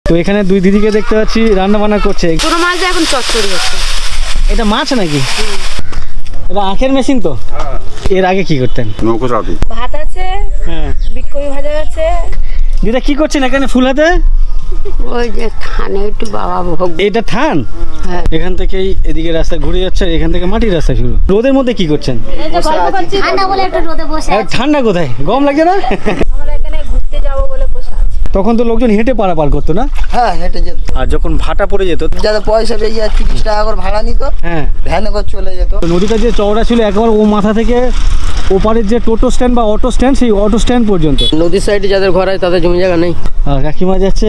তো এখানে দুই দিদিকে দেখতে পাচ্ছি রান্না বান্না করছে। পুরো মাছ এখন চচ্চড়ি হচ্ছে। এটা মাছ নাকি? এটা আখের মেশিন তো? এর আগে কি করতেন? নৌকো চাপি। ভাত আছে, হ্যাঁ, বিটকপি ভাজা আছে। দিদা কি করছেন এখানে ফুল হাতে? ওই যে থানে একটু বাবা ভোগ। এটা থান? হ্যাঁ। এখান থেকেই এদিকে রাস্তা ঘুরে যাচ্ছে, এখান থেকে মাটির রাস্তা শুরু। রোদের মধ্যে কি করছেন? ঠান্ডা বলে একটু রোদে বসে আছি। ঠান্ডা কোথায়, গরম লাগে না? আমরা এখানে ঘুরতে যাব বলে বসে আছি। তখন তো লোকজন হেঁটে পারাপার করতো না? হ্যাঁ, হেঁটে যেত। আর যখন ভাটা পড়ে যেত, যাদের পয়সা পেয়ে 30 টাকা করে ভাড়া নিত, হ্যাঁ, ভ্যানে করে চলে যেত। নদীটা যে চওড়া ছিল একবার ও মাথা থেকে ওপারের যে টোটো স্ট্যান্ড বা অটো স্ট্যান্ড, সেই অটো স্ট্যান্ড পর্যন্ত। নদীর সাইডে যাদের ঘর আছে তাদের জমি জায়গা নেই। আর কাকিমা যাচ্ছে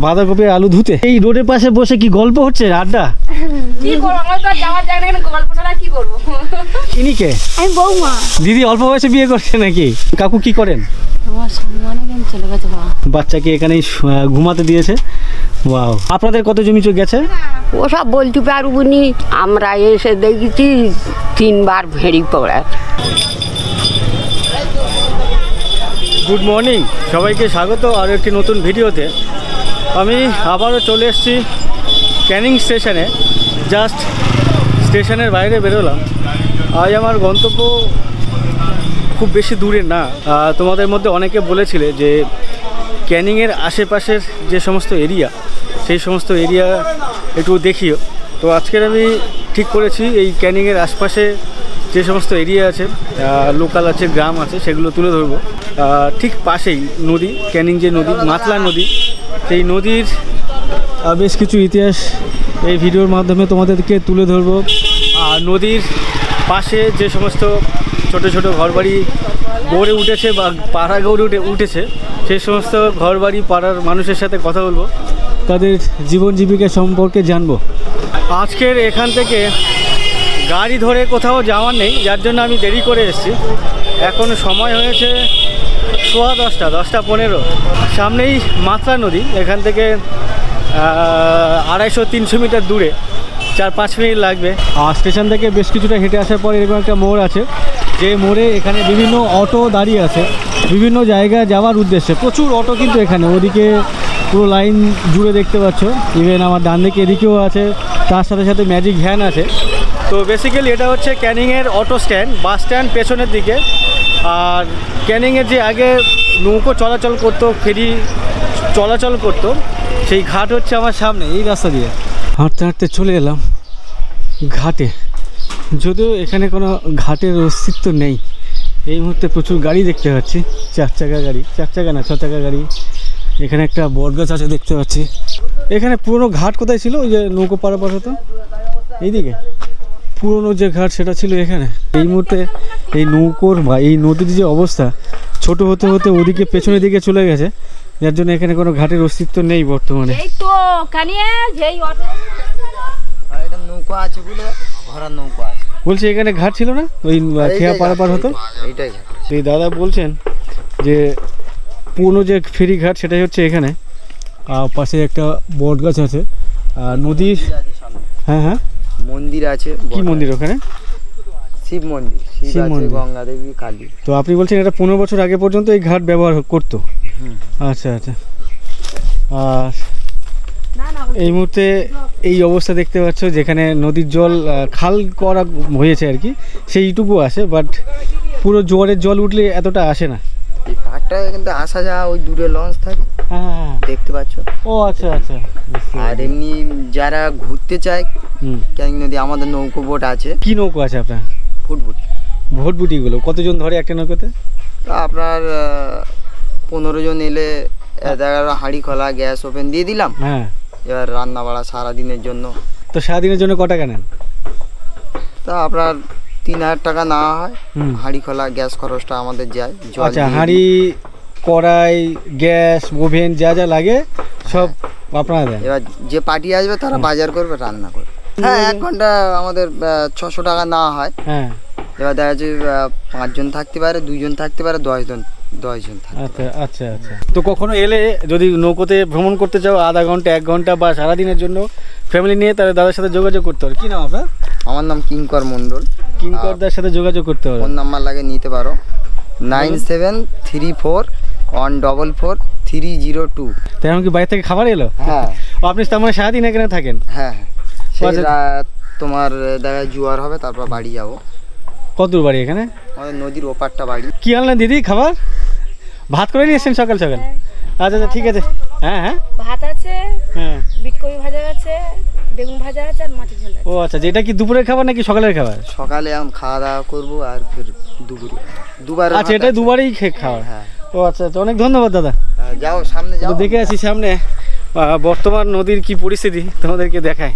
বাঁধাকপি আলু ধুতে। এই রোডের পাশে বসে কি গল্প হচ্ছে, আড্ডা? কি করব, আমরা তো যাওয়ার জায়গা নেই, গল্প ছাড়া কি করব? ইনি কে? আমি বৌমা। দিদি অল্প বয়সে বিয়ে করছে নাকি? কাকু কি করেন? আমার স্বামী অনেকদিন চলে গেছে বাবা। বাচ্চাকে এখানেই ঘুমাতে দিয়েছে। ওয়াও। আপনাদের কত জমি গেছে? ওসব বলতে পারবো নি, আমরা এসে দেখেছি 3 বার ভেড়ি পড়ে। গুড মর্নিং, সবাইকে স্বাগত আরও একটি নতুন ভিডিওতে। আমি আবারও চলে এসেছি ক্যানিং স্টেশনে। জাস্ট স্টেশনের বাইরে বেরোলাম। আজ আমার গন্তব্য খুব বেশি দূরে না। তোমাদের মধ্যে অনেকে বলেছিলে যে ক্যানিংয়ের আশেপাশের যে সমস্ত এরিয়া, সেই সমস্ত এরিয়া একটু দেখিও। তো আজকের আমি ঠিক করেছি এই ক্যানিংয়ের আশপাশে যে সমস্ত এরিয়া আছে, লোকাল আছে, গ্রাম আছে, সেগুলো তুলে ধরবো। ঠিক পাশেই নদী, ক্যানিং যে নদী, মাতলা নদী, সেই নদীর বেশ কিছু ইতিহাস এই ভিডিওর মাধ্যমে তোমাদেরকে তুলে ধরবো। আর নদীর পাশে যে সমস্ত ছোট ছোট ঘরবাড়ি গড়ে উঠেছে বা পাড়া গড়ে উঠেছে, সেই সমস্ত ঘরবাড়ি পাড়ার মানুষের সাথে কথা বলবো, তাদের জীবন জীবিকা সম্পর্কে জানবো। আজকের এখান থেকে গাড়ি ধরে কোথাও যাওয়ার নেই, যার জন্য আমি দেরি করে এসেছি। এখন সময় হয়েছে 10:15। সামনেই মাতলা নদী, এখান থেকে 250-300 মিটার দূরে, 4-5 মিনিট লাগবে। আর স্টেশন থেকে বেশ কিছুটা হেঁটে আসার পর এরকম একটা মোড় আছে, যে মোড়ে এখানে বিভিন্ন অটো দাঁড়িয়ে আছে বিভিন্ন জায়গায় যাওয়ার উদ্দেশ্যে। প্রচুর অটো কিন্তু এখানে, ওদিকে পুরো লাইন জুড়ে দেখতে পাচ্ছ। ইভেন আমার ডান দিকে এদিকেও আছে, তার সাথে সাথে ম্যাজিক ভ্যান আছে। তো বেসিক্যালি এটা হচ্ছে ক্যানিংয়ের অটো স্ট্যান্ড, বাস স্ট্যান্ড পেছনের দিকে। আর ক্যানিংয়ের যে আগে নৌকো চলাচল করতো, ফেরি চলাচল করতো, সেই ঘাট হচ্ছে আমার সামনে এই রাস্তা দিয়ে। হাঁটতে হাঁটতে চলে এলাম ঘাটে, যদিও এখানে কোনো ঘাটের অস্তিত্ব নেই। এই মুহূর্তে প্রচুর গাড়ি দেখতে পাচ্ছি, 4 চাকা গাড়ি, 4 চাকা না 6 চাকা গাড়ি। এখানে একটা বটগাছ আছে দেখতে পাচ্ছি। এখানে পুরনো ঘাট কোথায় ছিল? ওই যে নৌকো পারাপার হতো এইদিকে, পুরনো যে ঘাট সেটা ছিল এখানে। এই মুহূর্তে এই নৌকোর বা এই নদীর যে অবস্থা, ছোট হতে হতে ওদিকে পেছনের দিকে চলে গেছে, যার জন্য এখানে কোনো ঘাটের অস্তিত্ব নেই বর্তমানে। এই তো কানিয়া যেই অটো আর এখানে নৌকো আছে বলে ঘোড়ার নৌকো আছে। বলছি এখানে ঘাট ছিল না, ওই খেয়া পারাপার হতো? এইটাই ঘাট। এই দাদা বলছেন যে পুরনো যে ফেরি ঘাট সেটাই হচ্ছে এখানে। আর পাশে একটা বট গাছ আছে আর নদীর, হ্যাঁ হ্যাঁ মন্দির আছে। কি মন্দির ওখানে? শিব মন্দির, শিব আছে, গঙ্গা দেবী, কালী। তো আপনি বলছেন এটা 15 বছর আগে পর্যন্ত এই ঘাট ব্যবহার করতো? আচ্ছা আচ্ছা। আর এই মুহূর্তে এই অবস্থা দেখতে পাচ্ছ, যেখানে নদীর জল খাল করা হয়েছে আর কি, সেইটুকু আসে, বাট পুরো জোয়ারের জল উঠলে এতটা আসে না। এই পাড়টা কিন্তু আসা যাওয়া, ওই দূরে লঞ্চ থাকে, হ্যাঁ দেখতে পাচ্ছ। ও আচ্ছা আচ্ছা। আর এমনি যারা ঘুরতে চায় ক্যানিং নদী, আমাদের নৌকো বোট আছে। কি নৌকো আছে আপনার? ফুটবুটি। ভোটবুটিগুলো কতজন ধরে একটা নৌকোতে? তো আপনার 15 জন এলে 11 হাঁড়ি খোলা গ্যাস ওপেন দিয়ে দিলাম। হ্যাঁ, এবার রান্না বাড়া সারাদিনের জন্য। তো সারাদিনের জন্য ক টাকা নেন? তা আপনার 3000 টাকা না হয়, হাঁড়ি খোলা গ্যাস খরচটা আমাদের যায়। আচ্ছা, হাঁড়ি, কড়াই, গ্যাস, ওভেন যা যা লাগে সব আপনারা দেন? এবার যে পার্টি আসবে তারা বাজার করবে, রান্না করবে। হ্যাঁ, 1 ঘন্টা আমাদের 600 টাকা না হয়। হ্যাঁ, এবার দেখা যাচ্ছে 5 জন থাকতে পারে, 2 জন থাকতে পারে, 10 জন থাকতে। আচ্ছা আচ্ছা আচ্ছা। তো কখনো এলে যদি নৌকোতে ভ্রমণ করতে চাও, আধা ঘন্টা 1 ঘন্টা বা সারাদিনের জন্য ফ্যামিলি নিয়ে, তাহলে দাদার সাথে যোগাযোগ করতে হবে। কি নাম আপনার? আমার নাম কিঙ্কর মণ্ডল। কিঙ্করদার সাথে যোগাযোগ করতে হবে। ফোন নাম্বার লাগে নিতে পারো, 9734 144-302। তাই এমন কি বাইরে থেকে খাবার এলো? হ্যাঁ ও আপনি তার মানে সারাদিন এখানে থাকেন? হ্যাঁ সেই আচ্ছা। রাত তোমার দেখা জোয়ার হবে, তারপর বাড়ি যাবো। কত দূর বাড়ি এখানে? আমাদের নদীর ওপারটা বাড়ি। কি আনলেন দিদি খাবার? ভাত করে নিয়ে এসছেন সকাল সকাল? আচ্ছা আচ্ছা ঠিক আছে। হ্যাঁ হ্যাঁ ভাত আছে, হ্যাঁ। বিটকপি ভাজা আছে, বেগুন ভাজা আছে আর মাছের ঝোল আছে। ও আচ্ছা, এটা কি দুপুরের খাবার নাকি সকালের খাবার? সকালে আমি খাওয়া দাওয়া করবো আর ফির দুপুরে দুবার। আচ্ছা, এটা দুবারই খাওয়া? হ্যাঁ। ও আচ্ছা আচ্ছা, অনেক ধন্যবাদ দাদা। যাও সামনে যাও, তো দেখে আসি সামনে বর্তমান নদীর কি পরিস্থিতি তোমাদেরকে দেখায়।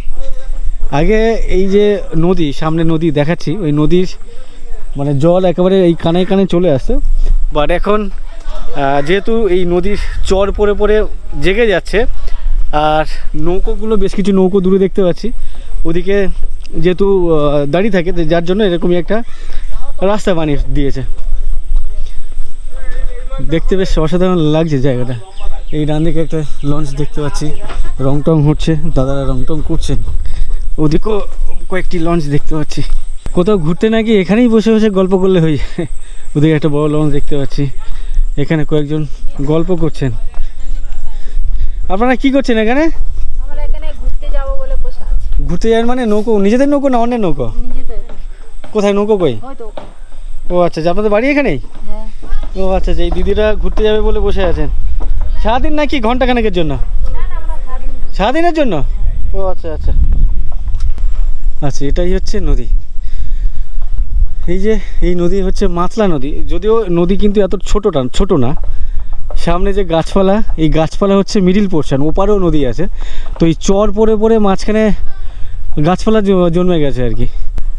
আগে এই যে নদী, সামনে নদী দেখাচ্ছি, ওই নদীর মানে জল একেবারে এই কানায় কানে চলে আসছে। বাট এখন যেহেতু এই নদীর চর পরে পরে জেগে যাচ্ছে, আর নৌকোগুলো বেশ কিছু নৌকো দূরে দেখতে পাচ্ছি, ওদিকে যেহেতু দাঁড়িয়ে থাকে, যার জন্য এরকমই একটা রাস্তা বানিয়ে দিয়েছে। দেখতে বেশ অসাধারণ লাগছে জায়গাটা। এই ডান দিকে একটা লঞ্চ দেখতে পাচ্ছি, রং টং হচ্ছে, দাদারা রং টং করছেন। ওদিকেও কয়েকটি লঞ্চ দেখতে পাচ্ছি। কোথাও ঘুরতে নাকি এখানেই বসে বসে গল্প করলে হয়ে যায়। ওদিকে একটা বড় লঞ্চ দেখতে পাচ্ছি, এখানে কয়েকজন গল্প করছেন। আপনারা কি করছেন এখানে? আমরা এখানে ঘুরতে যাব বলে বসে আছি। ঘুরতে যাবেন মানে নৌকো, নিজেদের নৌকো না অন্যের নৌকো? নিজেদের। কোথায় নৌকো কই? হয়তো। ও আচ্ছা, আপনাদের বাড়ি এখানেই? হ্যাঁ। ও আচ্ছা, এই দিদিরা ঘুরতে যাবে বলে বসে আছেন। সারাদিন নাকি ঘন্টাখানেকের জন্য? না না, আমরা সারাদিন। সারাদিনের জন্য? ও আচ্ছা আচ্ছা আচ্ছা, এটাই হচ্ছে নদী। এই যে এই নদী হচ্ছে মাতলা নদী, যদিও নদী কিন্তু এত ছোট না। সামনে যে গাছপালা, এই গাছপালা হচ্ছে মিডিল পোর্শন, ওপারেও নদী আছে। তো এই চর পরে পরে মাঝখানে গাছপালা জন্মে গেছে আর কি।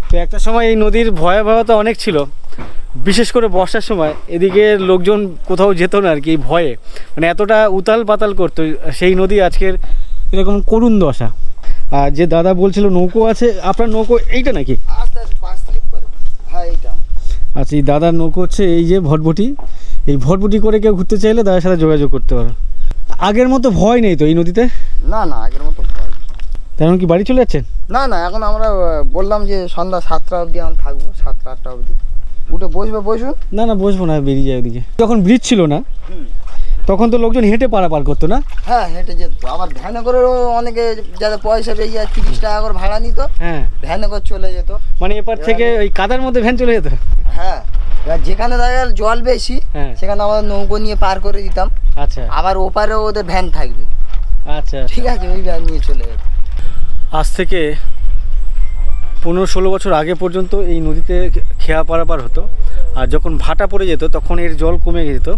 তো একটা সময় এই নদীর ভয়াবহতা অনেক ছিল, বিশেষ করে বর্ষার সময় এদিকে লোকজন কোথাও যেত না আর কি, এই ভয়ে, মানে এতটা উতাল পাতাল করতো সেই নদী আজকের এরকম করুণ দশা। আর যে দাদা বলছিল নৌকো আছে, আপনার নৌকো এইটা নাকি? আস্তে আস্তে পাঁচ স্লিপ করে। হ্যাঁ এইটা। আচ্ছা, এই দাদার নৌকো হচ্ছে এই যে ভটভটি। এই ভটভটি করে কেউ ঘুরতে চাইলে দাদার সাথে যোগাযোগ করতে পারো। আগের মতো ভয় নেই তো এই নদীতে? না না, আগের মতো ভয়। তেমন কি বাড়ি চলে যাচ্ছেন? না না, এখন আমরা বললাম যে সন্ধ্যা 7টা অবধি আমি থাকবো, 7টা-8টা অবধি। উঠে বসুন। না না, বসবো না, বেরিয়ে যায় ওদিকে। যখন ব্রিজ ছিল না তখন তো লোকজন হেঁটে পারাপার করতো না? হ্যাঁ হেঁটে যেত, আবার ভ্যানে করে অনেকে যাদের পয়সা পেয়ে যায় 30 টাকা করে ভাড়া নিত, হ্যাঁ ভ্যানে করে চলে যেত। মানে এপার থেকে ওই কাদার মধ্যে ভ্যান চলে যেত? হ্যাঁ, এবার যেখানে দেখা গেল জল বেশি সেখানে আমাদের নৌকো নিয়ে পার করে দিতাম। আচ্ছা, আবার ওপারে ওদের ভ্যান থাকবে। আচ্ছা ঠিক আছে, ওই ভ্যান নিয়ে চলে যেত। আজ থেকে 15-16 বছর আগে পর্যন্ত এই নদীতে খেয়া পারাপার হতো, আর যখন ভাটা পড়ে যেত তখন এর জল কমে যেত।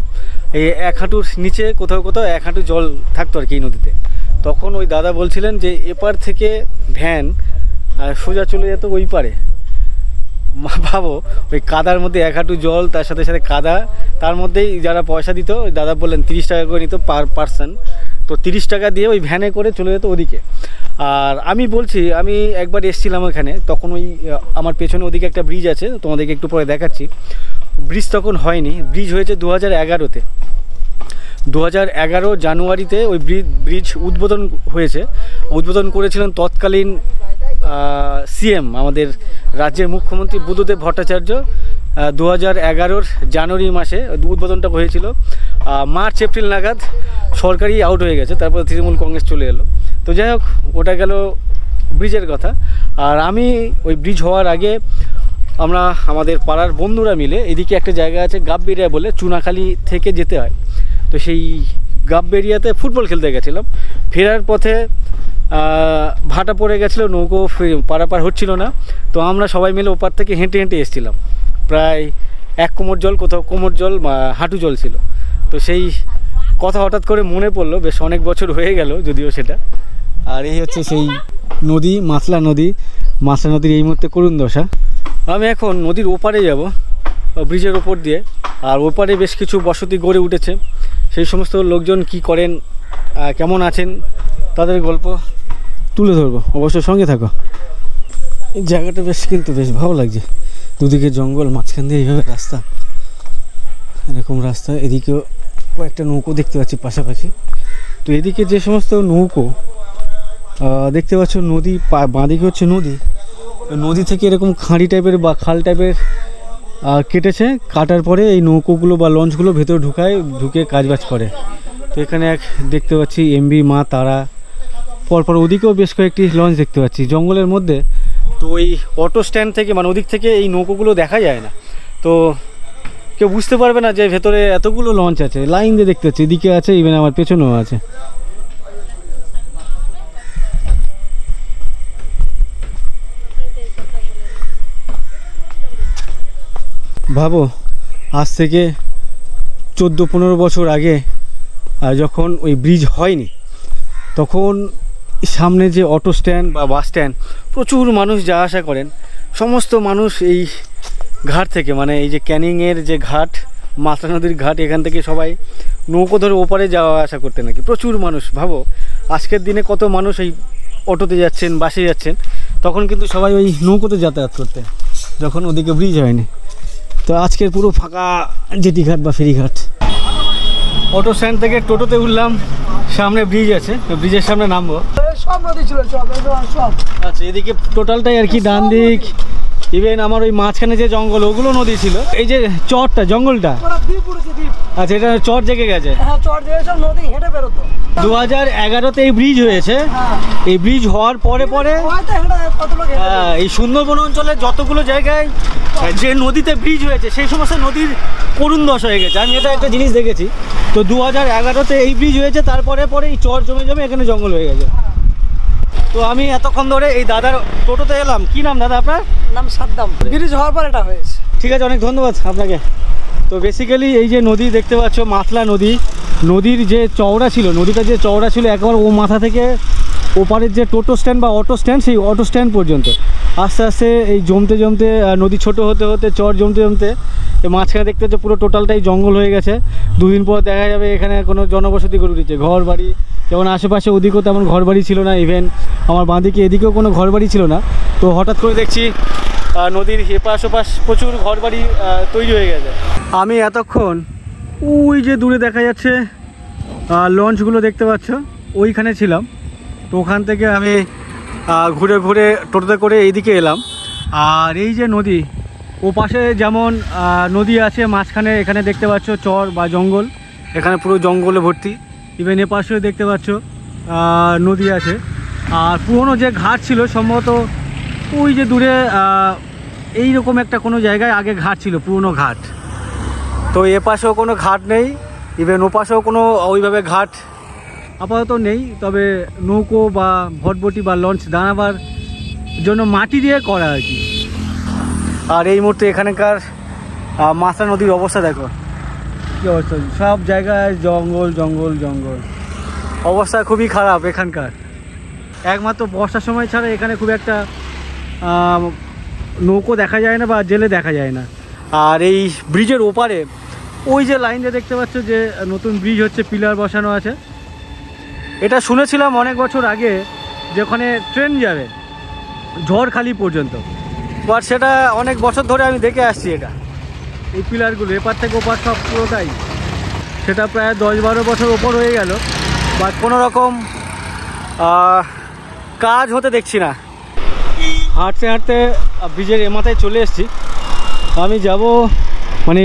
এই 1 হাঁটুর নিচে কোথাও কোথাও 1 হাঁটু জল থাকতো আর কি এই নদীতে। তখন ওই দাদা বলছিলেন যে এপার থেকে ভ্যান সোজা চলে যেত ওই পারে। ভাবো, ওই কাদার মধ্যে 1 হাঁটু জল, তার সাথে সাথে কাদা, তার মধ্যেই যারা পয়সা দিত, ওই দাদা বললেন 30 টাকা করে নিত পার পার্সন। তো 30 টাকা দিয়ে ওই ভ্যানে করে চলে যেত ওদিকে। আর আমি বলছি, আমি একবার এসেছিলাম এখানে, তখন ওই আমার পেছনে ওদিকে একটা ব্রিজ আছে, তোমাদেরকে একটু পরে দেখাচ্ছি। ব্রিজ তখন হয়নি, ব্রিজ হয়েছে 2011-তে। 2011 জানুয়ারিতে ওই ব্রিজ উদ্বোধন হয়েছে। উদ্বোধন করেছিলেন তৎকালীন সিএম, আমাদের রাজ্যের মুখ্যমন্ত্রী বুদ্ধদেব ভট্টাচার্য। 2011 জানুয়ারি মাসে উদ্বোধনটা হয়েছিল। মার্চ এপ্রিল নাগাদ সরকারি আউট হয়ে গেছে, তারপর তৃণমূল কংগ্রেস চলে এলো। তো যাই হোক, ওটা গেল ব্রিজের কথা। আর আমি ওই ব্রিজ হওয়ার আগে আমরা আমাদের পাড়ার বন্ধুরা মিলে, এদিকে একটা জায়গা আছে গাববেরিয়া বলে, চুনাখালি থেকে যেতে হয়, তো সেই গাববেরিয়াতে ফুটবল খেলতে গেছিলাম। ফেরার পথে ভাটা পড়ে গেছিলো, নৌকো পারাপার হচ্ছিল না। তো আমরা সবাই মিলে ওপার থেকে হেঁটে হেঁটে এসেছিলাম। প্রায় 1 কোমর জল, কোথাও কোমর জল, হাঁটু জল ছিল। তো সেই কথা হঠাৎ করে মনে পড়লো, বেশ অনেক বছর হয়ে গেল যদিও সেটা। আর এই হচ্ছে সেই নদী, মাতলা নদী। মাতলা নদীর এই মুহূর্তে করুণ দশা। আমি এখন নদীর ওপারে যাব, ব্রিজের ওপর দিয়ে। আর ওপারে বেশ কিছু বসতি গড়ে উঠেছে, সেই সমস্ত লোকজন কি করেন, কেমন আছেন, তাদের গল্প তুলে ধরবো, অবশ্যই সঙ্গে থাকো। এই জায়গাটা কিন্তু বেশ ভালো লাগছে, দুদিকে জঙ্গল, মাঝখান দিয়ে এইভাবে রাস্তা, এরকম রাস্তা। এদিকেও কয়েকটা নৌকো দেখতে পাচ্ছি পাশাপাশি। তো এদিকে যে সমস্ত নৌকো দেখতে পাচ্ছ, নদী বাঁদিকে হচ্ছে নদী, নদী থেকে এরকম খাঁড়ি টাইপের বা খাল টাইপের কেটেছে, কাটার পরে এই নৌকোগুলো বা লঞ্চগুলো ভেতরে ঢুকে কাজবাজ করে। তো এখানে এক দেখতে পাচ্ছি এমবি মা তারা, পরপর ওদিকেও বেশ কয়েকটি লঞ্চ দেখতে পাচ্ছি জঙ্গলের মধ্যে। তো ওই অটো স্ট্যান্ড থেকে মানে ওদিক থেকে এই নৌকোগুলো দেখা যায় না, তো কেউ বুঝতে পারবে না যে ভেতরে এতগুলো লঞ্চ আছে। লাইন দিয়ে দেখতে পাচ্ছি, এদিকে আছে, ইভেন আমার পেছনেও আছে। ভাবো আজ থেকে 14-15 বছর আগে যখন ওই ব্রিজ হয়নি, তখন সামনে যে অটো স্ট্যান্ড বা বাস স্ট্যান্ড প্রচুর মানুষ যাওয়া আসা করেন। সমস্ত মানুষ এই ঘাট থেকে, মানে এই যে ক্যানিংয়ের যে ঘাট, মাতলা নদীর ঘাট, এখান থেকে সবাই নৌকো ধরে ওপারে যাওয়া আসা করতে নাকি প্রচুর মানুষ। ভাবো আজকের দিনে কত মানুষ এই অটোতে যাচ্ছেন, বাসে যাচ্ছেন, তখন কিন্তু সবাই ওই নৌকোতে যাতায়াত করতে, যখন ওদিকে ব্রিজ হয়নি। তো আজকের পুরো ফাঁকা জেটি ঘাট বা ফেরিঘাট। অটো স্ট্যান্ড থেকে টোটোতে উঠলাম, সামনে ব্রিজ আছে, ব্রিজের সামনে নামবো। সব নদী ছিল, সব। আচ্ছা, এদিকে টোটালটাই আর কি, ডান দিক ইভেন আমার ওই মাঝখানে যে জঙ্গল ওগুলো নদী ছিল। এই যে চরটা, জঙ্গলটা, আচ্ছা এটা চর জেগে গেছে। হ্যাঁ, চর জেগে সব নদী হেঁটে বেরোতো। 2011-তে এই ব্রিজ হয়েছে। এই ব্রিজ হওয়ার পরে এই সুন্দরবন অঞ্চলের যতগুলো জায়গায় যে নদীতে ব্রিজ হয়েছে সেই সমস্ত নদীর করুণ দশ হয়ে গেছে। আমি এটা একটা জিনিস দেখেছি। তো 2011-তে এই ব্রিজ হয়েছে, তারপরে এই চর জমে এখানে জঙ্গল হয়ে গেছে। তো আমি এতক্ষণ ধরে এই দাদার টোটোতে এলাম। কি নাম দাদা আপনার? নাম সাদ্দাম। ব্রিজ হওয়ার পর এটা হয়েছে। ঠিক আছে, অনেক ধন্যবাদ আপনাকে। তো বেসিক্যালি এই যে নদী দেখতে পাচ্ছ, মাতলা নদী, নদীর যে চওড়া ছিল, নদীটা যে চওড়া ছিল একেবারে ও মাথা থেকে ওপারের যে টোটো স্ট্যান্ড বা অটো স্ট্যান্ড, সেই অটো স্ট্যান্ড পর্যন্ত আস্তে আস্তে এই জমতে নদী ছোট হতে চর জমতে মাঝখানে দেখতে হচ্ছে পুরো টোটালটাই জঙ্গল হয়ে গেছে। দুদিন পর দেখা যাবে এখানে কোনো জনবসতি গড়ে উঠেছে, ঘর বাড়ি, যেমন আশেপাশে ওদিকেও তেমন ঘর বাড়ি ছিল না, ইভেন আমার বাঁদিকে এদিকেও কোনো ঘর বাড়ি ছিল না। তো হঠাৎ করে দেখছি নদীর এপাশ ওপাশ প্রচুর ঘর বাড়ি তৈরি হয়ে গেছে। আমি এতক্ষণ ওই যে দূরে দেখা যাচ্ছে লঞ্চগুলো দেখতে পাচ্ছ, ওইখানে ছিলাম। তো ওখান থেকে আমি ঘুরে টোটোতে করে এইদিকে এলাম। আর এই যে নদী, ও পাশে যেমন নদী আছে, মাঝখানে এখানে দেখতে পাচ্ছ চর বা জঙ্গল, এখানে পুরো জঙ্গলে ভর্তি। ইভেন এ পাশেও দেখতে পাচ্ছ নদী আছে। আর পুরনো যে ঘাট ছিল সম্ভবত ওই যে দূরে এইরকম একটা কোনো জায়গায় আগে ঘাট ছিল, পুরনো ঘাট। তো এ পাশেও কোনো ঘাট নেই, ইভেন ও পাশেও কোনো ওইভাবে ঘাট আপাতত নেই। তবে নৌকো বা ভটভটি বা লঞ্চ দাঁড়াবার জন্য মাটি দিয়ে করা আর কি। আর এই মুহূর্তে এখানকার মাতলা নদীর অবস্থা দেখো, কী অবস্থা, সব জায়গায় জঙ্গল জঙ্গল জঙ্গল, অবস্থা খুবই খারাপ এখানকার। একমাত্র বর্ষার সময় ছাড়া এখানে খুব একটা নৌকো দেখা যায় না বা জেলে দেখা যায় না। আর এই ব্রিজের ওপারে ওই যে লাইনটা দেখতে পাচ্ছ যে নতুন ব্রিজ হচ্ছে, পিলার বসানো আছে। এটা শুনেছিলাম অনেক বছর আগে যে ওখানে ট্রেন যাবে ঝড়খালি পর্যন্ত, বাট সেটা অনেক বছর ধরে আমি দেখে আসছি। এটা এই পিলারগুলো এপার থেকে ওপার সব পুরোটাই, সেটা প্রায় 10-12 বছর ওপর হয়ে গেল, বাট কোনো রকম কাজ হতে দেখছি না। হাঁটতে ব্রিজের এ মাথায় চলে এসেছি। আমি যাব মানে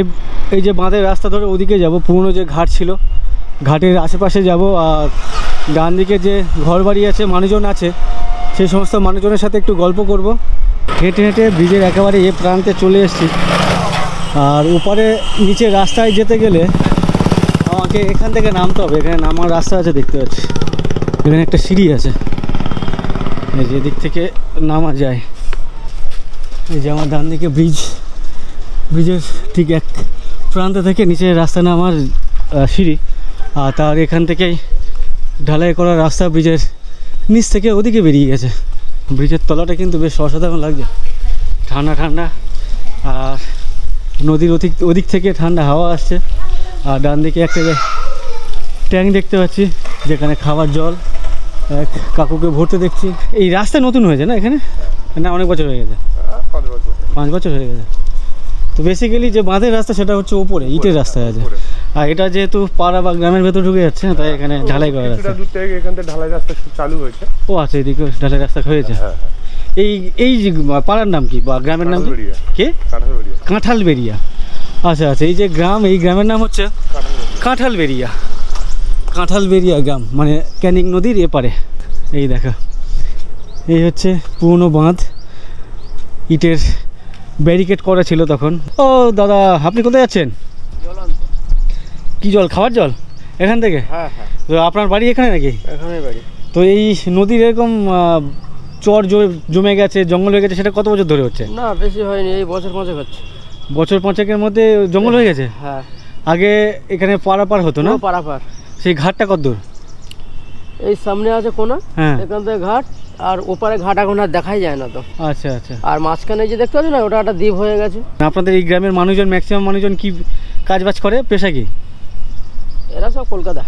এই যে বাঁধের রাস্তা ধরে ওদিকে যাব, পুরনো যে ঘাট ছিল ঘাটের আশেপাশে যাব। আর ডান দিকে যে ঘরবাড়ি আছে, মানুষজন আছে, সেই সমস্ত মানুষজনের সাথে একটু গল্প করব। হেঁটে ব্রিজের একেবারে এ প্রান্তে চলে এসেছি। আর ওপারে নিচে রাস্তায় যেতে গেলে আমাকে এখান থেকে নামতে হবে। এখানে নামার রাস্তা আছে দেখতে পাচ্ছি, এখানে একটা সিঁড়ি আছে, এই যে দিক থেকে নামা যায়। এই যে আমার ডান দিকে ব্রিজের ঠিক এক প্রান্ত থেকে নিচে রাস্তা নামার সিঁড়ি। আর তার এখান থেকেই ঢালাই করা রাস্তা ব্রিজের নিচ থেকে ওদিকে বেরিয়ে গেছে। ব্রিজের তলাটা কিন্তু বেশ অসাধারণ লাগছে, ঠান্ডা ঠান্ডা। আর নদীর ওদিক থেকে ঠান্ডা হাওয়া আসছে। আর ডান দিকে একটা ট্যাঙ্ক দেখতে পাচ্ছি, যেখানে খাবার জল এক কাকুকে ভরতে দেখছি। এই রাস্তা নতুন হয়েছে না এখানে, না অনেক বছর হয়ে গেছে? 5 বছর হয়ে গেছে। তো বেসিক্যালি যে বাঁধের রাস্তা সেটা হচ্ছে ওপরে ইটের রাস্তা আছে। আর এটা যেহেতু পাড়া বা গ্রামের ভেতর ঢুকে যাচ্ছে, তাই এখানে ঢালাই করা রাস্তা। দূর থেকে এখান থেকে ঢালাই রাস্তা চালু হয়েছে। ও আচ্ছা, এদিকে ঢালাই রাস্তা হয়েছে। এই এই যে পাড়ার নাম কি বা গ্রামের নাম কি? কাঁঠালবেড়িয়া। আচ্ছা আচ্ছা, এই যে গ্রাম, এই গ্রামের নাম হচ্ছে কাঁঠালবেড়িয়া। কাঁঠালবেড়িয়া গ্রাম মানে ক্যানিং নদীর এপারে। এই দেখা, এই হচ্ছে পুরনো বাঁধ, ইটের ব্যারিকেড করা ছিল তখন। ও দাদা, আপনি কোথায় যাচ্ছেন? কি জল? খাওয়ার জল এখান থেকে? হ্যাঁ হ্যাঁ, তো আপনার বাড়ি এখানে নাকি? এখানে বাড়ি। তো এই নদীর এরকম চর জমে গেছে, জঙ্গল হয়ে গেছে, সেটা কত বছর ধরে হচ্ছে? না বেশি হয়নি, এই বছর 5 হচ্ছে। বছর 5-এর মধ্যে জঙ্গল হয়ে গেছে? হ্যাঁ, আগে এখানে পারাপার হতো না? পারাপার। সেই ঘাটটা কত দূর? এই সামনে আছে কোনা, হ্যাঁ, এখান থেকে ঘাট, আর ওপারে ঘাট এখন আর দেখাই যায় না তো। আচ্ছা আচ্ছা। আর মাঝখানে যে দেখতে পাচ্ছ না, ওটা একটা দ্বীপ হয়ে গেছে। আপনাদের এই গ্রামের মানুষজন, ম্যাক্সিমাম মানুষজন কি কাজবাজ করে, পেশা কি? এরা সব কলকাতা।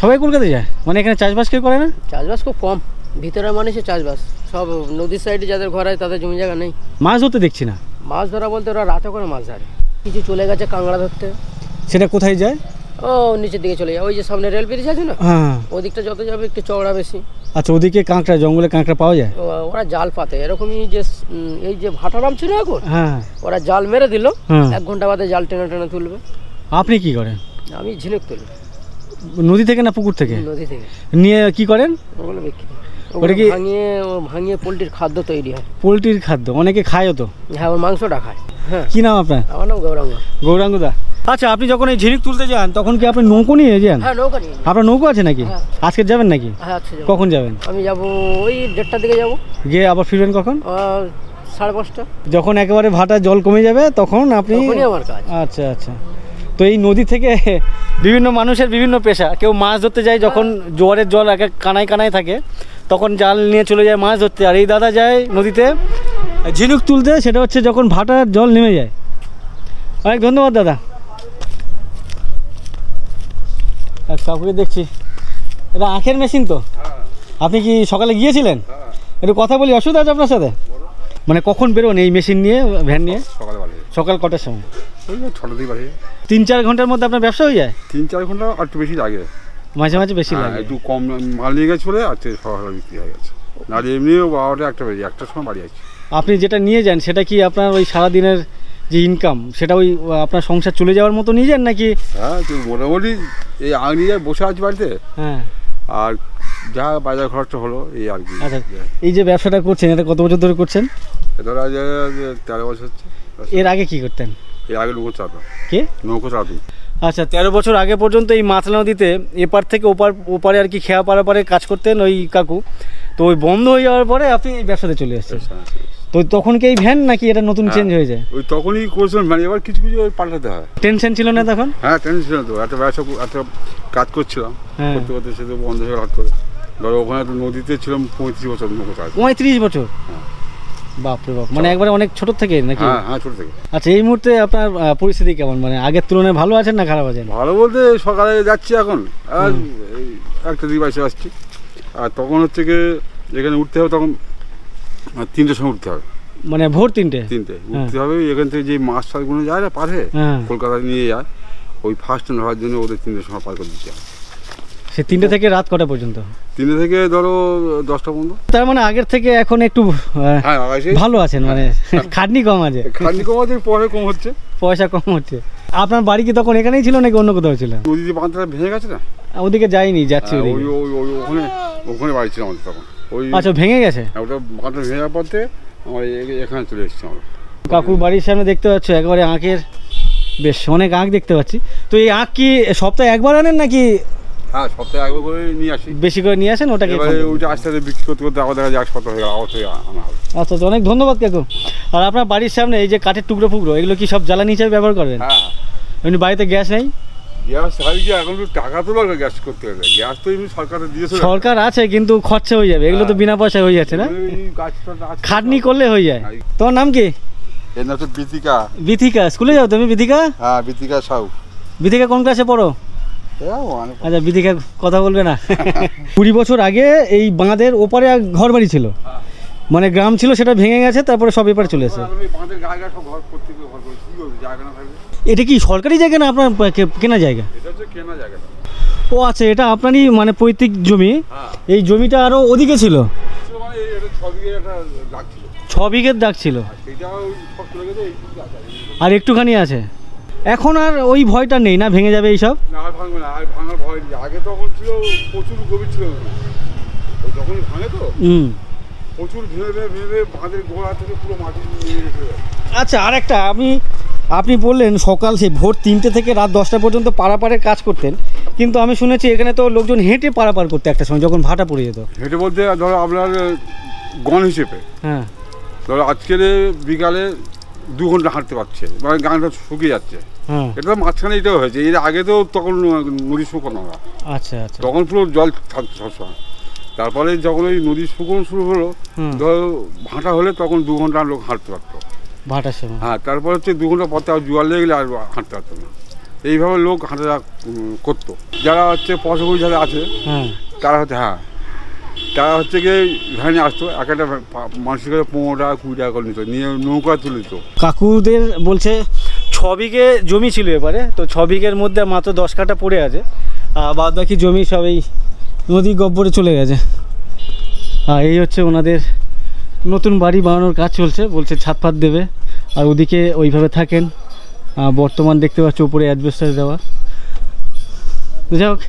সবাই কলকাতায় যায়? মানে এখানে চাষবাস কেউ করে না? চাষবাস খুব কম, ভিতরে মানুষের চাষবাস সব নদীর সাইডে যাদের ঘর হয় তাদের জমি জায়গা নেই। মাছ ধরতে দেখছি না। মাছ ধরা বলতে ওরা রাতে করে মাছ ধরে, কিছু চলে গেছে কাঁকড়া ধরতে। সেটা কোথায় যায়? ও নিচের দিকে চলে যায়, ওই যে সামনে রেল ব্রিজ আছে না, হ্যাঁ। ওদিকটা যত যাবে একটু চওড়া বেশি। আচ্ছা, ওদিকে কাঁকড়া, জঙ্গলে কাঁকড়া পাওয়া যায়? ওরা জাল পাতে এরকমই, যে এই যে ভাটারাম ছিল এখন, হ্যাঁ, ওরা জাল মেরে দিল, হ্যাঁ। 1 ঘন্টা বাদে জাল টেনে টেনে তুলবে। আপনি কি করেন? আমি ঝিনুক তুলি। নদী থেকে না পুকুর থেকে? নদী থেকে। নিয়ে কি করেন? ওগুলো বিক্রি, ওটা কি ভাঙিয়ে পোলট্রির খাদ্য তৈরি হয়। পোলট্রির খাদ্য? অনেকে খায়ও তো। হ্যাঁ, ওর মাংসটা খায়। হ্যাঁ। কি নাম আপনার? আমার নাম গৌরাঙ্গ। গৌরাঙ্গদা। আচ্ছা, আপনি যখন এই ঝিনুক তুলতে যান তখন কি আপনি নৌকো নিয়ে যান? হ্যাঁ, নৌকা নিয়ে। আপনার নৌকো আছে নাকি? হ্যাঁ। আজকে যাবেন নাকি? হ্যাঁ, আচ্ছা। কখন যাবেন? আমি যাব ওই 1:30টার দিকে যাব, গিয়ে আবার ফিরবেন কখন? 5:30টা। যখন একেবারে ভাটা জল কমে যাবে তখন আপনি? তখনই আমার কাজ। আচ্ছা আচ্ছা। তো এই নদী থেকে বিভিন্ন মানুষের বিভিন্ন পেশা। কেউ মাছ ধরতে যায় যখন জোয়ারের জল এক কানায় কানায় থাকে, তখন জাল নিয়ে চলে যায় মাছ ধরতে। আর এই দাদা যায় নদীতে ঝিনুক তুলতে, সেটা হচ্ছে যখন ভাটার জল নেমে যায়। অনেক ধন্যবাদ দাদা। আর কাকুকে দেখছি, এটা আখের মেশিন তো? আপনি কি সকালে গিয়েছিলেন? একটু কথা বলি, অসুবিধা আছে আপনার সাথে? মানে কখন বেরোন এই মেশিন নিয়ে, ভ্যান নিয়ে? সকাল কটার সময়? 6টা বাজে। 3-4 ঘন্টার মধ্যে আপনার ব্যবসা হয়ে যায়? 3-4 ঘন্টা আর একটু বেশি লাগে, মাঝে মাঝে বেশি লাগে। একটু কম মাল নিয়ে গেছে বলে আজকে সকালে বিক্রি হয়ে গেছে। না এমনিও 12টা 1টা বেজে, 1টার সময় বাড়ি আছে। আপনি যেটা নিয়ে যান সেটা কি আপনার ওই সারাদিনের যে ইনকাম, সেটা ওই আপনার সংসার চলে যাওয়ার মতো নিয়ে যান নাকি? হ্যাঁ, তো মোটামুটি এই আগ নিয়ে বসে আছি বাড়িতে, হ্যাঁ। আর যা বাজার খরচটা হলো এই আর কি। আচ্ছা, এই যে ব্যবসাটা করছেন এটা কত বছর ধরে করছেন? ধরা যায় 13 বছর হচ্ছে। এর আগে কি করতেন? এর আগে নৌকো চালাতাম। কে? নৌকো চালাতাম। আচ্ছা, 13 বছর আগে পর্যন্ত এই মাতলা নদীতে এপার থেকে ওপারে আর কি খেয়া পারাপারে কাজ করতেন ওই কাকু। তো ওই বন্ধ হয়ে যাওয়ার পরে আপনি এই ব্যবসাতে চলে এসেছেন। তো তখন কি এই ভ্যান নাকি এটা নতুন চেঞ্জ হয়ে যায়? ওই তখনই করেছিলাম, মানে এবার কিছু কিছু পাল্টাতে হয়। টেনশন ছিল না তখন? হ্যাঁ, টেনশন ছিল তো। একটা ব্যবসা, একটা কাজ করছিলাম, হ্যাঁ। করতে করতে সে তো বন্ধ হয়ে হঠাৎ করে। ধরো ওখানে তো নদীতে ছিলাম 35 বছর নৌকো চালাতাম। 35 বছর? হ্যাঁ। বাপরে বাপ, মানে একবারে অনেক ছোট থেকে নাকি? হ্যাঁ হ্যাঁ, ছোট থেকে। আচ্ছা, এই মুহূর্তে আপনার পরিস্থিতি কেমন, মানে আগের তুলনায় ভালো আছেন না খারাপ আছেন? ভালো বলতে সকালে যাচ্ছি এখন, আর এই একটা দিকে বাসে আসছি। আর তখন হচ্ছে কি এখানে উঠতে হবে, তখন 3টের সময় উঠতে হবে। মানে ভোর 3টে উঠতে হবে। এখান থেকে যে মাছ ফাছগুলো যায় না পারে, হ্যাঁ। কলকাতায় নিয়ে যায়, ওই ফার্স্ট ধরার জন্য ওদের 3টের সময় পার করে দিতে হবে। সে 3টে থেকে রাত কটা পর্যন্ত? 3টে থেকে ধরো 10টা পর্যন্ত। তার মানে আগের থেকে এখন একটু হ্যাঁ, ভালো আছেন, মানে খাটনি কম আছে? খাটনি কম আছে, পয়সা কম হচ্ছে। পয়সা কম হচ্ছে। আপনার বাড়ি কি তখন এখানেই ছিল নাকি অন্য কোথাও ছিল? নদীতে বাঁধটা ভেঙে গেছে না? ওদিকে যাইনি, যাচ্ছি ওদিকে। ওখানে বাড়ি ছিল আমাদের তখন। ওই আচ্ছা, ভেঙে গেছে? ওটা বাঁধটা ভেঙে যাওয়ার পর থেকে আমার এখানে চলে এসেছি আমরা। কাকুর বাড়ির সামনে দেখতে পাচ্ছ একেবারে আঁকের, বেশ অনেক আঁক দেখতে পাচ্ছি। তো এই আঁক কি সপ্তাহে একবার আনেন নাকি? হ্যাঁ, সপ্তাহে একবার করে নিয়ে আসি। বেশি করে নিয়ে আসেন? ওটাকে ওইটা আস্তে আস্তে বিক্রি করতে করতে আবার দেখা যায় 1 সপ্তাহ হয়ে গেল, আবার থেকে আনা হবে। আচ্ছা, অনেক ধন্যবাদ কাকু। আর আপনার বাড়ির সামনে এই যে কাঠের টুকরো ফুকরো, এগুলো কি সব জ্বালানি হিসাবে ব্যবহার করবেন? হ্যাঁ। এমনি বাড়িতে গ্যাস নেই? গ্যাস হয় কি, এখন তো টাকা তো লাগবে গ্যাস করতে গেলে। গ্যাস তো এমনি সরকার দিয়েছে। সরকার আছে কিন্তু খরচা হয়ে যাবে, এগুলো তো বিনা পয়সায় হয়ে যাচ্ছে না? খাটনি করলে হয়ে যায়। তোমার নাম কি? এর নাম হচ্ছে বিথিকা। বিথিকা, স্কুলে যাও তুমি বিথিকা? হ্যাঁ, বিথিকা সাউ। বিথিকা কোন ক্লাসে পড়ো? আচ্ছা, বিথিকা কথা বলবে না? 20 বছর আগে এই বাঁধের ওপারে ঘর বাড়ি ছিল, মানে গ্রাম ছিল, সেটা ভেঙে গেছে, তারপরে সব এপারে চলে এসেছে। এটা কি সরকারি জায়গা না আপনার কেনা জায়গা? ও আচ্ছা, এটা আপনারই মানে পৈতৃক জমি? এই জমিটা আরো ওদিকে ছিল? বিঘের একটা দাগ ছিল, 6 বিঘের দাগ ছিল, আর সেটা ওই সব চলে গেছে, এইটুকু আছে। আর একটুখানি আছে। এখন আর ওই ভয়টা নেই না, ভেঙে যাবে এইসব? না, আর ভাঙবে না, আর ভাঙার ভয় নেই। আগে তখন ছিল প্রচুর গভীর ছিল, ওই যখনই ভাঙে তো প্রচুর ভেঙে ভেঙে বাঁধের গোড়া থেকে পুরো মাটি নিয়ে গেছে। আচ্ছা, আর একটা আপনি বললেন সকাল সেই ভোর 3টে থেকে রাত 10টা পর্যন্ত পারাপারের কাজ করতেন, কিন্তু আমি শুনেছি এখানে তো লোকজন হেঁটে পারাপার করতে একটা সময় যখন ভাটা পড়ে যেত। হেঁটে বলতে ধরো আপনার গণ হিসেবে, হ্যাঁ, ধরো আজকের বিকালে 2 ঘন্টা হাঁটতে পারছে, মানে গানটা শুকিয়ে যাচ্ছে। হ্যাঁ, এটা তো মাঝখানে এটাও হয়েছে, এর আগে তো তখন নদী শুকনো না, আচ্ছা আচ্ছা, তখন পুরো জল থাকতো সবসময়। তারপরে যখন ওই নদী শুকনো শুরু হলো, ধরো ভাটা হলে তখন 2 ঘন্টা লোক হাঁটতে পারতো ভাটার সময়। হ্যাঁ, তারপর হচ্ছে 2 ঘন্টা পর আর জোয়ার লেগে গেলে আর হাঁটতে পারতো না। এইভাবে লোক হাঁটা করতো। যারা হচ্ছে পয়সাকড়ি যারা আছে, হ্যাঁ, তারা হচ্ছে গিয়ে ভ্যানে আসতো, এক একটা মানুষের কাছে 15 টাকা 20 টাকা করে নিত, নিয়ে নৌকা তুলে দিত। কাকুদের বলছে 6 বিঘে জমি ছিল এবারে, তো 6 বিঘের মধ্যে মাত্র 10 কাঠা পড়ে আছে, বাদ বাকি জমি সব এই নদী গব্বরে চলে গেছে। এই হচ্ছে ওনাদের নতুন বাড়ি বানানোর কাজ চলছে, বলছে ছাদ ফাদ দেবে, আর ওদিকে ওইভাবে থাকেন। বর্তমান দেখতে পাচ্ছ উপরে অ্যাডভেস্টার দেওয়া। যাই হোক,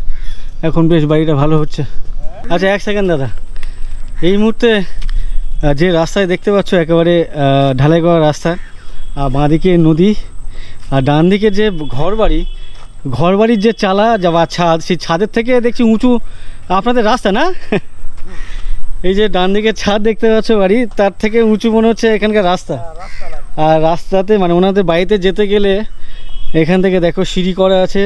এখন বেশ বাড়িটা ভালো হচ্ছে। আচ্ছা, 1 সেকেন্ড দাদা, এই মুহূর্তে যে রাস্তায় দেখতে পাচ্ছ একেবারে ঢালাই করা রাস্তা, বাঁদিকে নদী, আর ডান দিকে যে ঘরবাড়ির যে চালা বা ছাদ, সেই ছাদের থেকে দেখছি উঁচু আপনাদের রাস্তা না? এই যে ডান দিকে ছাদ দেখতে পাচ্ছ বাড়ি, তার থেকে উঁচু মনে হচ্ছে এখানকার রাস্তা। আর রাস্তাতে মানে ওনাদের বাড়িতে যেতে গেলে এখান থেকে দেখো সিঁড়ি করা আছে,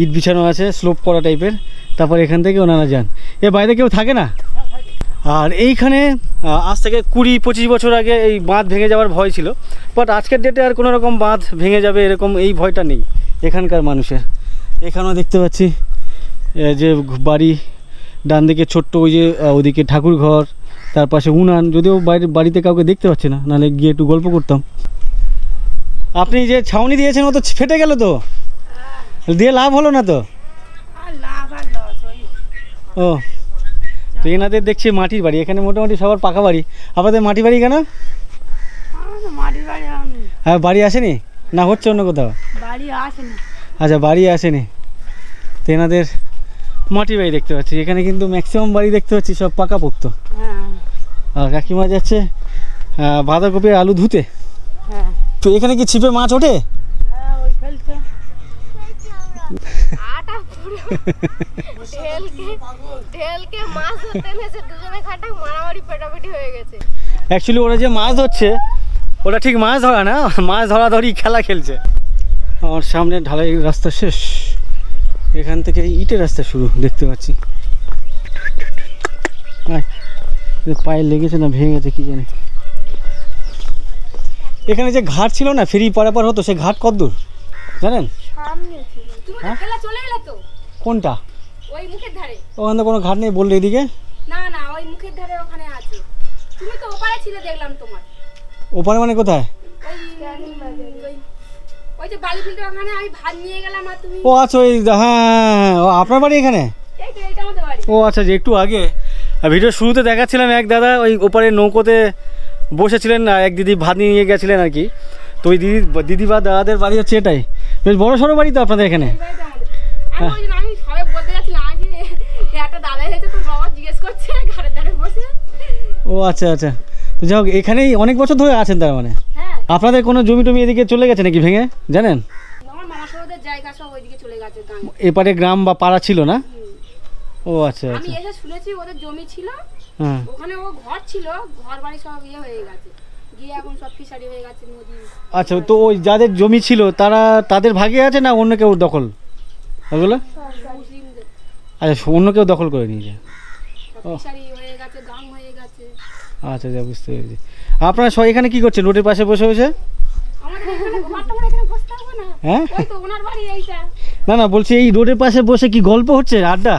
ইট বিছানো আছে, স্লোপ করা টাইপের, তারপর এখান থেকে ওনারা যান। এ বাড়িতে কেউ থাকে না। আর এইখানে আজ থেকে 20-25 বছর আগে এই বাঁধ ভেঙে যাওয়ার ভয় ছিল, বাট আজকের ডেটে আর কোনো রকম বাঁধ ভেঙে যাবে এরকম এই ভয়টা নেই এখানকার মানুষের। এখানেও দেখতে পাচ্ছি যে বাড়ি, ডান দিকে ছোট্ট ওই যে ওদিকে ঠাকুর ঘর, তার পাশে উনান, যদিও বাড়িতে কাউকে দেখতে পাচ্ছি না, নাহলে গিয়ে একটু গল্প করতাম। আপনি যে ছাউনি দিয়েছেন ও তো ফেটে গেল, তো দিয়ে লাভ হলো না তো? ও, তো এনাদের দেখছি মাটির বাড়ি, এখানে মোটামুটি সবার পাকা বাড়ি। আপনাদের মাটি বাড়ি কেন? হ্যাঁ, বাড়ি আসেনি না, হচ্ছে অন্য কোথাও? আচ্ছা, বাড়ি আসেনি, তো এনাদের মাটি বাড়ি দেখতে পাচ্ছি। এখানে কিন্তু ম্যাক্সিমাম বাড়ি দেখতে পাচ্ছি সব পাকাপোক্ত। আর কাকিমা যাচ্ছে বাঁধাকপি আলু ধুতে। তো এখানে কি ছিপে মাছ ওঠে? অ্যাকচুয়ালি ওরা যে মাছ ধরছে ওটা ঠিক মাছ ধরা না, মাছ ধরাধরি খেলা খেলছে। আমার সামনে ঢালাই রাস্তা শেষ, এখান থেকে ইটের রাস্তা শুরু দেখতে পাচ্ছি। পায়ে লেগেছে না ভেঙে গেছে কি জানি। এখানে যে ঘাট ছিল না, ফেরি পারাপার হতো, সেই ঘাট কতদূর জানেন? কোনটা? ওই মুখের ধারে। ওখানে কোনো ঘাট নেই বললে এদিকে? না না, ওই মুখের ধারে ওখানে আছে। তুমি তো ওপারে ছিলে দেখলাম তোমার। ওপারে মানে কোথায়? ওই যে বালি ফিল্ডের ওখানে আমি ভাত নিয়ে গেলাম আর তুমি। ও আচ্ছা, ওই হ্যাঁ, ও আপনার বাড়ি এখানে? এইটা আমাদের বাড়ি। ও আচ্ছা, যে একটু আগে ভিডিও শুরুতে দেখাচ্ছিলাম এক দাদা ওই ওপারে নৌকোতে বসেছিলেন, এক দিদি ভাত নিয়ে গেছিলেন আর কি। তো ওই দিদি বা দাদাদের বাড়ি হচ্ছে এটাই। বেশ বড় সড়ো বাড়ি তো আপনাদের এখানে? আমি সবাই বলতে যাচ্ছিলাম যে একটা দাদা হয়েছে, তোর বাবা জিজ্ঞেস করছে ঘরের ধারে বসে। ও আচ্ছা আচ্ছা, তো যাই হোক, এখানেই অনেক বছর ধরে আছেন তার মানে? হ্যাঁ। আপনাদের কোনো জমি টমি এদিকে চলে গেছে নাকি ভেঙে জানেন? আমার মামা সহোদরের জায়গা সব ওইদিকে চলে গেছে। এপারে গ্রাম বা পাড়া ছিল না? ও আচ্ছা আমি আচ্ছা, এসে শুনেছি ওদের জমি ছিল, হ্যাঁ, ওখানে ও ঘর ছিল, ঘর বাড়ি সব ইয়ে হয়ে গেছে, গিয়ে এখন সব ফিশারি হয়ে গেছে, নদী। আচ্ছা, তো ওই যাদের জমি ছিল তাদের ভাগে আছে না অন্য কেউ দখল ওগুলো? মুসলিমদের আচ্ছা, অন্য কেউ দখল করে নিয়েছে। ফিশারি হয়ে গেছে, গাং হয়ে গেছে। আচ্ছা, যা বুঝতে পেরেছি। আপনারা সবাই এখানে কি করছেন রোডের পাশে বসে বসে? আমাদের এখানে ঘরটা মানে এখানে বসতে হবে না? হ্যাঁ, ওই তো ওনার বাড়ি এইটা। না না, বলছি এই রোডের পাশে বসে কি গল্প হচ্ছে, আড্ডা?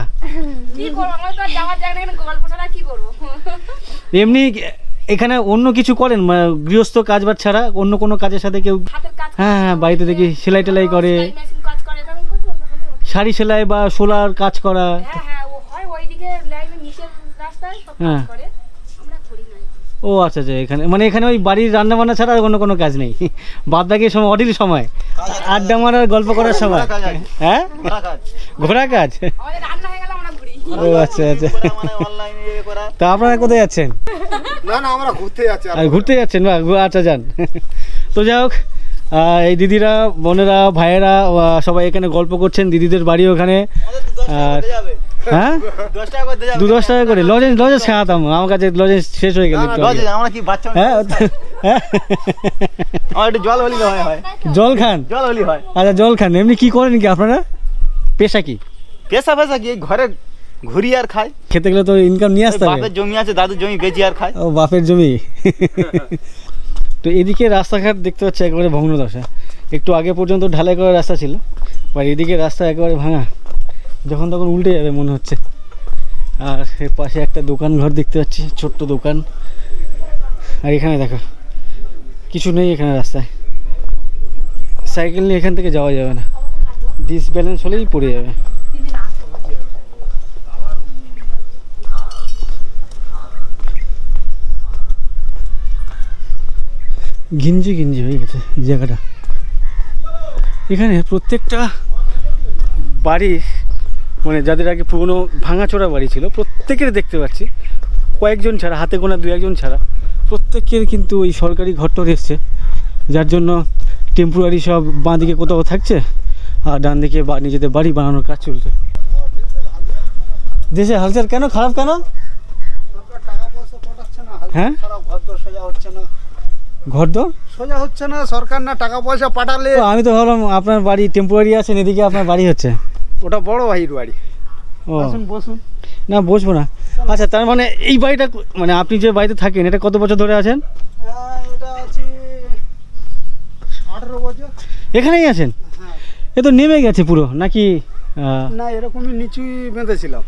কি করবো, আমরা তো যাওয়ার জায়গা এখানে গল্প ছাড়া কি করবো? এমনি এখানে অন্য কিছু করেন গৃহস্থ কাজবাজ ছাড়া অন্য কোনো কাজের সাথে কেউ? হাতের কাজ। হ্যাঁ হ্যাঁ, বাড়িতে দেখি সেলাই টেলাই করে, মেশিন কাজ করে, এরকম করবো। শাড়ি সেলাই বা সোলার কাজ করা। হ্যাঁ হ্যাঁ, ও হয় ওইদিকে লাইনে নিচের রাস্তায় সব কাজ করে। ও আচ্ছা আচ্ছা, এখানে মানে এখানে ওই বাড়ির রান্না বান্না ছাড়া আর অন্য কোনো কাজ নেই, বাদ বাকি সময় অডিল সময়, আড্ডা মারার গল্প করার সময়। হ্যাঁ, ঘোরা কাজ। আমাদের রান্না হয়ে গেল আমরা ঘুরি। ও আচ্ছা আচ্ছা। তা আপনারা কোথায় যাচ্ছেন? না না, আমরা ঘুরতে যাচ্ছি। আর ঘুরতে যাচ্ছেন বা? আচ্ছা যান। তো যাই হোক, এই দিদিরা, বোনেরা, ভাইয়েরা সবাই এখানে গল্প করছেন, দিদিদের বাড়ি ওখানে। আর হ্যাঁ, 10 টাকা করে লজেন্স খাওয়াতাম, আমার কাছে লজেন্স শেষ হয়ে গেল। হ্যাঁ, জল খান? আচ্ছা জল খান। এমনি কি করেন কি আপনারা, পেশা কি? পেশা কি ঘরে ঘুরি আর খাই। খেতে গেলে তো ইনকাম নিয়ে আসতে হবে। বাপের জমি আছে, দাদুর জমি বেচি আর খাই। ও বাপের জমি। তো এদিকে রাস্তাঘাট দেখতে পাচ্ছি একেবারে ভগ্নদশা। একটু আগে পর্যন্ত ঢালাই করা রাস্তা ছিল, আর এদিকে রাস্তা একেবারে ভাঙা, যখন তখন উল্টে যাবে মনে হচ্ছে। আর এর পাশে একটা দোকান ঘর দেখতে পাচ্ছি, ছোট্ট দোকান। আর এখানে দেখো কিছু নেই এখানে রাস্তায়, সাইকেল নিয়ে এখান থেকে যাওয়া যাবে না, ডিসব্যালেন্স হলেই পড়ে যাবে। ঘিঞ্জি হয়ে গেছে এই জায়গাটা। এখানে প্রত্যেকটা বাড়ি, মানে যাদের আগে পুরনো ভাঙাচোরা বাড়ি ছিল, প্রত্যেকের দেখতে পাচ্ছি, কয়েকজন ছাড়া, হাতে গোনা 2-1 ছাড়া, প্রত্যেকের কিন্তু ওই সরকারি ঘরটর এসছে, যার জন্য টেম্পোরারি সব বাঁ দিকে কোথাও থাকছে, আর ডান দিকে নিজেদের বাড়ি বানানোর কাজ চলছে। দেশে হালচাল কেন খারাপ, কেন? হ্যাঁ, ঘরদর সোজা হচ্ছে না, সরকার না টাকা পয়সা পাঠালে। আমি তো ভাবলাম আপনার বাড়ি টেম্পোরারি আছেন, এদিকে আপনার বাড়ি হচ্ছে। ওটা বড় ভাইয়ের বাড়ি। ও বসুন। না বসবো না। আচ্ছা, তার মানে এই বাড়িটা, মানে আপনি যে বাড়িতে থাকেন, এটা কত বছর ধরে আছেন? এটা আছে 18 বছর। এখানেই আছেন? এ তো নেমে গেছে পুরো নাকি? না, এরকমই নিচুই বেঁধেছিলাম।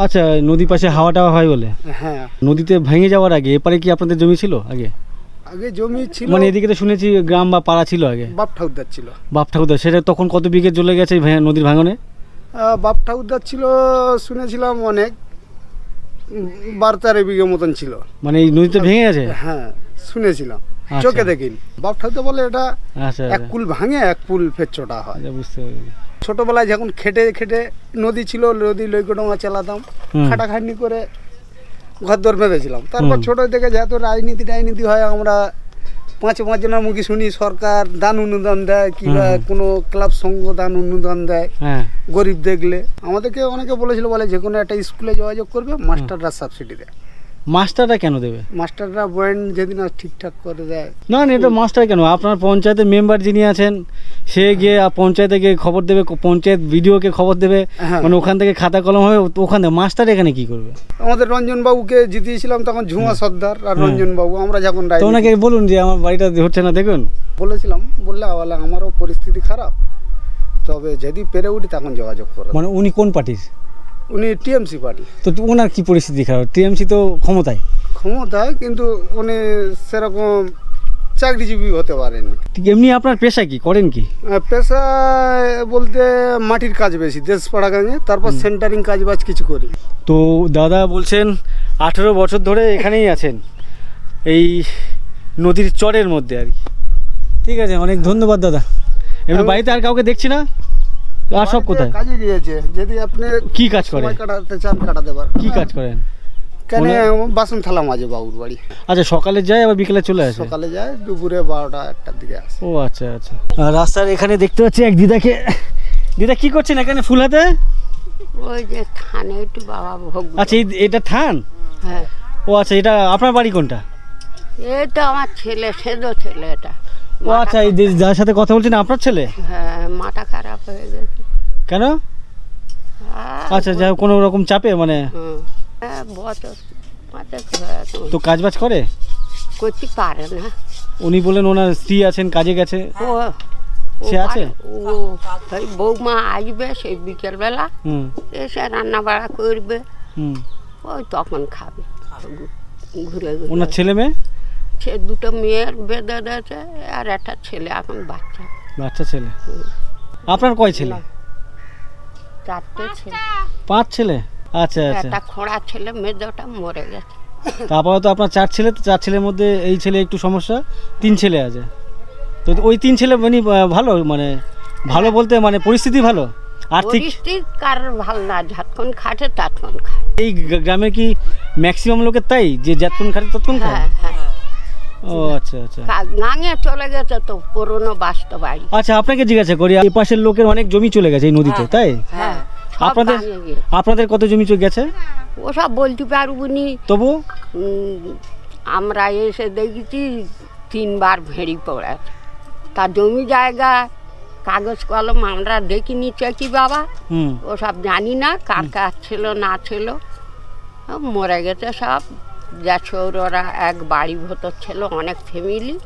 আচ্ছা, নদী পাশে হাওয়া টাওয়া হয় বলে? হ্যাঁ। নদীতে ভেঙে যাওয়ার আগে এপারে কি আপনাদের জমি ছিল আগে? আগে জমি ছিল, মানে এদিকে তো শুনেছি গ্রাম বা পাড়া ছিল আগে। বাপ ঠাকুরদার ছিল। বাপ ঠাকুরদার, সেটা তখন কত বিঘে চলে গেছে নদীর ভাঙনে? বাপ ঠাকুরদার ছিল শুনেছিলাম অনেক, 12-13 বিঘে মতন ছিল। মানে এই নদীতে ভেঙে গেছে? হ্যাঁ, শুনেছিলাম, আচ্ছা। চোখে দেখিনি। বাপ ঠাকুরদা বলে এটা আচ্ছা, এক কুল ভাঙে এক কুল ফের ছোটা হয়। বুঝতে পারি। ছোটবেলায় যখন খেটে নদী ছিল, নদী লইকোডোঙা চালাতাম, খাটাখাটনি করে ঘরদর বেঁধেছিলাম। তারপর ছোট থেকে যেহেতু রাজনীতি হয়, আমরা 5 জনের মুখে শুনি সরকার দান অনুদান দেয়, কিংবা কোনো ক্লাব সংঘ দান অনুদান দেয় গরিব দেখলে। আমাদেরকে অনেকে বলেছিল, বলে যে কোনো একটা স্কুলে যোগাযোগ করবে, মাস্টাররা সাবসিডি দেয়। মাস্টাররা কেন দেবে? মাস্টাররা বয়ান যেদিন ঠিকঠাক করে দেয়। না না, এটা মাস্টার কেন? আপনার পঞ্চায়েতের মেম্বার যিনি আছেন, সে গিয়ে পঞ্চায়েতে গিয়ে খবর দেবে, পঞ্চায়েত বিডিওকে খবর দেবে, মানে ওখান থেকে খাতা কলম হবে, ওখান থেকে মাস্টার এখানে কি করবে? আমাদের রঞ্জনবাবুকে জিতিয়েছিলাম তখন, ঝুমা সর্দার আর রঞ্জনবাবু, আমরা যখন ওনাকে বলুন যে আমার বাড়িটা হচ্ছে না, দেখুন। বলেছিলাম, বললে আমারও পরিস্থিতি খারাপ, তবে যদি পেরে উঠি তখন যোগাযোগ করো। মানে উনি কোন পার্টির? উনি টিএমসি পার্টি। তো ওনার কি পরিস্থিতি খারাপ? টিএমসি তো ক্ষমতায়, কিন্তু উনি সেরকম চাকরিজীবী হতে পারেনি। এমনি আপনার পেশা কি করেন কি? পেশা বলতে মাটির কাজ বেশি, দেশপাড়া কাজে, তারপর সেন্টারিং কাজ বাজ কিছু করি। তো দাদা বলছেন 18 বছর ধরে এখানেই আছেন, এই নদীর চরের মধ্যে আর কি। ঠিক আছে, অনেক ধন্যবাদ দাদা। এমনি বাড়িতে আর কাউকে দেখছি না, আর সব কোথায়? কাজে গিয়েছে। যদি আপনি কি কাজ করেন? কাটাতে চান কাটাতে পারেন। কি কাজ করেন? কেন, বাসন থালা মাঝে বাবুর বাড়ি। আচ্ছা, সকালে যায় আবার বিকেলে চলে আসে? সকালে যায়, দুপুরে 12টা-1টার দিকে আসে। ও আচ্ছা আচ্ছা। রাস্তার এখানে দেখতে পাচ্ছি এক দিদাকে। দিদা কি করছেন এখানে ফুল হাতে? ওই যে থানে একটু বাবা ভোগ। আচ্ছা, এটা থান? হ্যাঁ। ও আচ্ছা, এটা আপনার বাড়ি কোনটা? এই তো আমার ছেলে, সেজো ছেলে এটা। ও আচ্ছা, এই যার সাথে কথা বলছেন আপনার ছেলে? হ্যাঁ, মাথা খারাপ হয়ে গেছে। কেন? আচ্ছা, যাই হোক, কোনো রকম চাপে মানে? হ্যাঁ, বছর 5 তো কাজ বাজ করে? করতে পারে না। উনি বলেন ওনার স্ত্রী আছেন, কাজে গেছে। সে আছে? ওই বৌমা আসবে সেই বিকেলবেলা, এসে রান্না বাড়া করবে, ওই তখন খাবে। ঘুরে ঘুরে। ওনার ছেলে মেয়ে? সে 2টো মেয়ের বেঁধে দিয়েছে, আর একটা ছেলে এখন বাচ্চা। বাচ্চা ছেলে? আপনার কয় ছেলে? 4টে ছেলে। 5 ছেলে? আচ্ছা আচ্ছা। একটা খোঁড়া ছেলে, মেজোটা মরে গেছে। তা আপাতত আপনার 4 ছেলে, তো 4 ছেলের মধ্যে এই ছেলে একটু সমস্যা, 3 ছেলে আছে। তো ওই 3 ছেলে মানে ভালো, মানে ভালো বলতে মানে পরিস্থিতি ভালো, আর্থিক পরিস্থিতি কারোর ভালো না, যতক্ষণ খাটে ততক্ষণ খায়। এই গ্রামে কি ম্যাক্সিমাম লোকের তাই, যে যতক্ষণ খাটে ততক্ষণ খায়? হ্যাঁ হ্যাঁ। ও আচ্ছা আচ্ছা। গাঙে চলে গেছে তো পুরনো বাস্তব বাড়ি। আচ্ছা, আপনাকে জিজ্ঞাসা করি, এই পাশের লোকের অনেক জমি চলে গেছে এই নদীতে, তাই? হ্যাঁ, আপনাদের আপনাদের কত জমি চলে গেছে? ওসব বলতে পারবো নি, তবু আমরা এসে দেখেছি 3 বার ভেড়ি পড়ে। তার জমি জায়গা কাগজ কলম আমরা দেখিনি, চেকি বাবা ওসব জানি না কার কার ছিল না ছিল, মরে গেছে সব। যা ওরা এক বাড়ি ভেতর ছিল, অনেক ফ্যামিলি,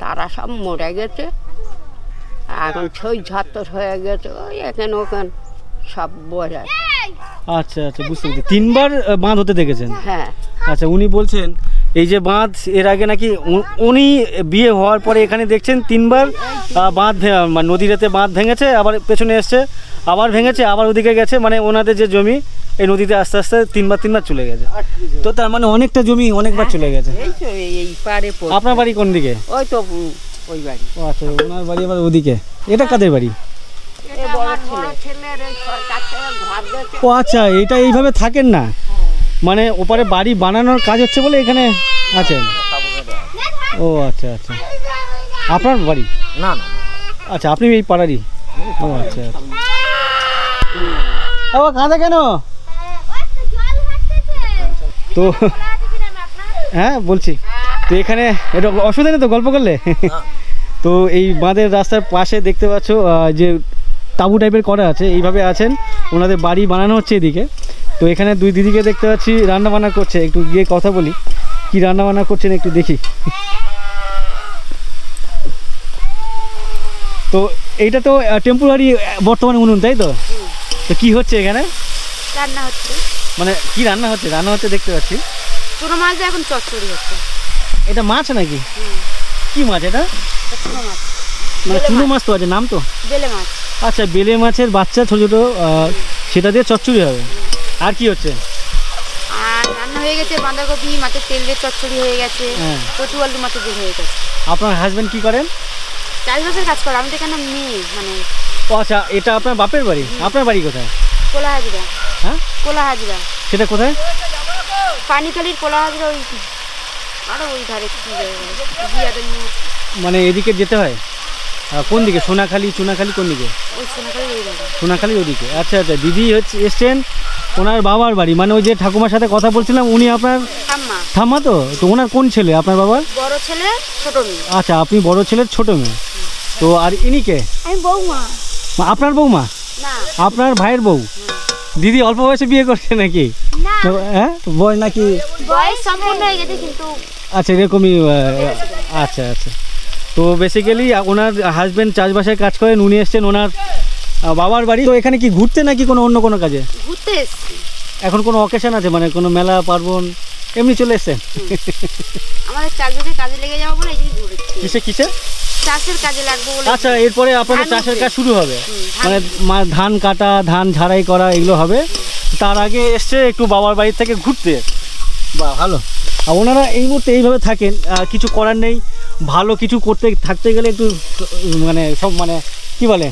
তারা সব মরে গেছে। এখন ছই ঝত্তর হয়ে গেছে, ওই এখানে ওখানে সব বোঝায়। আচ্ছা আচ্ছা, বুঝতে পেরেছি। 3 বার বাঁধ হতে দেখেছেন? হ্যাঁ। আচ্ছা, উনি বলছেন এই যে বাঁধ, এর আগে নাকি উনি বিয়ে হওয়ার পরে এখানে দেখছেন 3 বার বাঁধ, নদীতে বাঁধ ভেঙেছে, আবার পেছনে এসছে, আবার ভেঙেছে, আবার ওদিকে গেছে। মানে ওনাদের যে জমি এই নদীতে আস্তে আস্তে 3 বার চলে গেছে। তো তার মানে অনেকটা জমি অনেকবার চলে গেছে। এই তো এই পারে। আপনার বাড়ি কোন দিকে? ওই তো ওই বাড়ি। ও আচ্ছা, ওনার বাড়ি আবার ওদিকে। এটা কাদের বাড়ি? ও আচ্ছা, এটা এইভাবে থাকেন না, মানে ওপারে বাড়ি বানানোর কাজ হচ্ছে বলে এখানে আছেন? ও আচ্ছা আচ্ছা। আপনার বাড়ি? না না। আচ্ছা, আপনি এই পাড়ারই? ও আচ্ছা আচ্ছা। ও কাঁদে কেন? তো হ্যাঁ বলছি, তো এখানে এটা অসুবিধা নেই তো গল্প করলে? তো এই বাঁধের রাস্তার পাশে দেখতে পাচ্ছ যে তাঁবু টাইপের করা আছে, এইভাবে আছেন, ওনাদের বাড়ি বানানো হচ্ছে এদিকে। তো এখানে 2 দিদিকে দেখতে পাচ্ছি রান্না বান্না করছে, একটু গিয়ে কথা বলি, কি রান্না বান্না করছেন একটু দেখি। তো এইটা তো টেম্পোরারি বর্তমানে উনুন, তাই তো? তো কি হচ্ছে এখানে? রান্না হচ্ছে। মানে কি রান্না হচ্ছে? রান্না হচ্ছে দেখতে পাচ্ছি। ছোট মাছ দিয়ে এখন চচ্চড়ি হচ্ছে। এটা মাছ নাকি? কি মাছ এটা? ছোট মাছ, মানে চুনো মাছ তো আছে, নাম তো বেলে মাছ। আচ্ছা, বেলে মাছের বাচ্চা ছোট ছোট, সেটা দিয়ে চচ্চড়ি হবে। আর কি হচ্ছে? আর রান্না হয়ে গেছে বাঁধাকপি, মাছের তেল দিয়ে চচ্চড়ি হয়ে গেছে, কচু আলু মাছের তেল হয়ে গেছে। আপনার হাজবেন্ড কি করেন? চাষবাসের কাজ করে। আমি তো এখানে মেয়ে, মানে। ও আচ্ছা, এটা আপনার বাপের বাড়ি? আপনার বাড়ি কোথায়? কোলা হাজরা। হ্যাঁ, কোলা হাজরা। সেটা কোথায়? পানিখালির কোলা হাজরা, ওই আরো ওই ধারে কি মানে এদিকে যেতে হয়? কোন দিকে? সোনাখালি, চুনাখালি কোন দিকে? ওই সোনাখালি ওই ধারে। সোনাখালি ওদিকে। আচ্ছা আচ্ছা, দিদি হচ্ছে এসছেন ওনার বাবার বাড়ি, মানে ওই যে ঠাকুমার সাথে কথা বলছিলাম, উনি আপনার ঠাম্মা। ঠাম্মা তো? তো ওনার কোন ছেলে আপনার বাবার? বড় ছেলে, ছোট মেয়ে। আচ্ছা, আপনি বড় ছেলের ছোট মেয়ে। তো আর ইনি কে? আমি বৌমা। আপনার বৌমা? না, আপনার ভাইয়ের বউ? দিদি অল্প বয়সে বিয়ে করছে নাকি? হ্যাঁ, বয়স নাকি? বয়স সম্পূর্ণ হয়ে গেছে কিন্তু। আচ্ছা, এরকমই। আচ্ছা আচ্ছা। তো বেসিক্যালি ওনার হাজবেন্ড চাষবাসের কাজ করেন, উনি এসছেন ওনার বাবার বাড়ি। তো এখানে কি ঘুরতে নাকি কোনো অন্য কোনো কাজে? ঘুরতে এসেছি। এখন কোনো অকেশন আছে, মানে কোনো মেলা পার্বণ, এমনি চলে এসছেন? আমাদের চাষবাসের কাজে লেগে যাবো বলে এই যে ঘুরেছি। কিসে কিসে? চাষের কাজে লাগবো বলে। আচ্ছা, এরপরে আপনাদের চাষের কাজ শুরু হবে, মানে ধান কাটা, ধান ঝাড়াই করা, এগুলো হবে। তার আগে এসছে একটু বাবার বাড়ি থেকে ঘুরতে। বাহ, ভালো। আর ওনারা এই মুহূর্তে এইভাবে থাকেন, কিছু করার নেই। ভালো কিছু করতে থাকতে গেলে একটু মানে সব মানে কি বলে,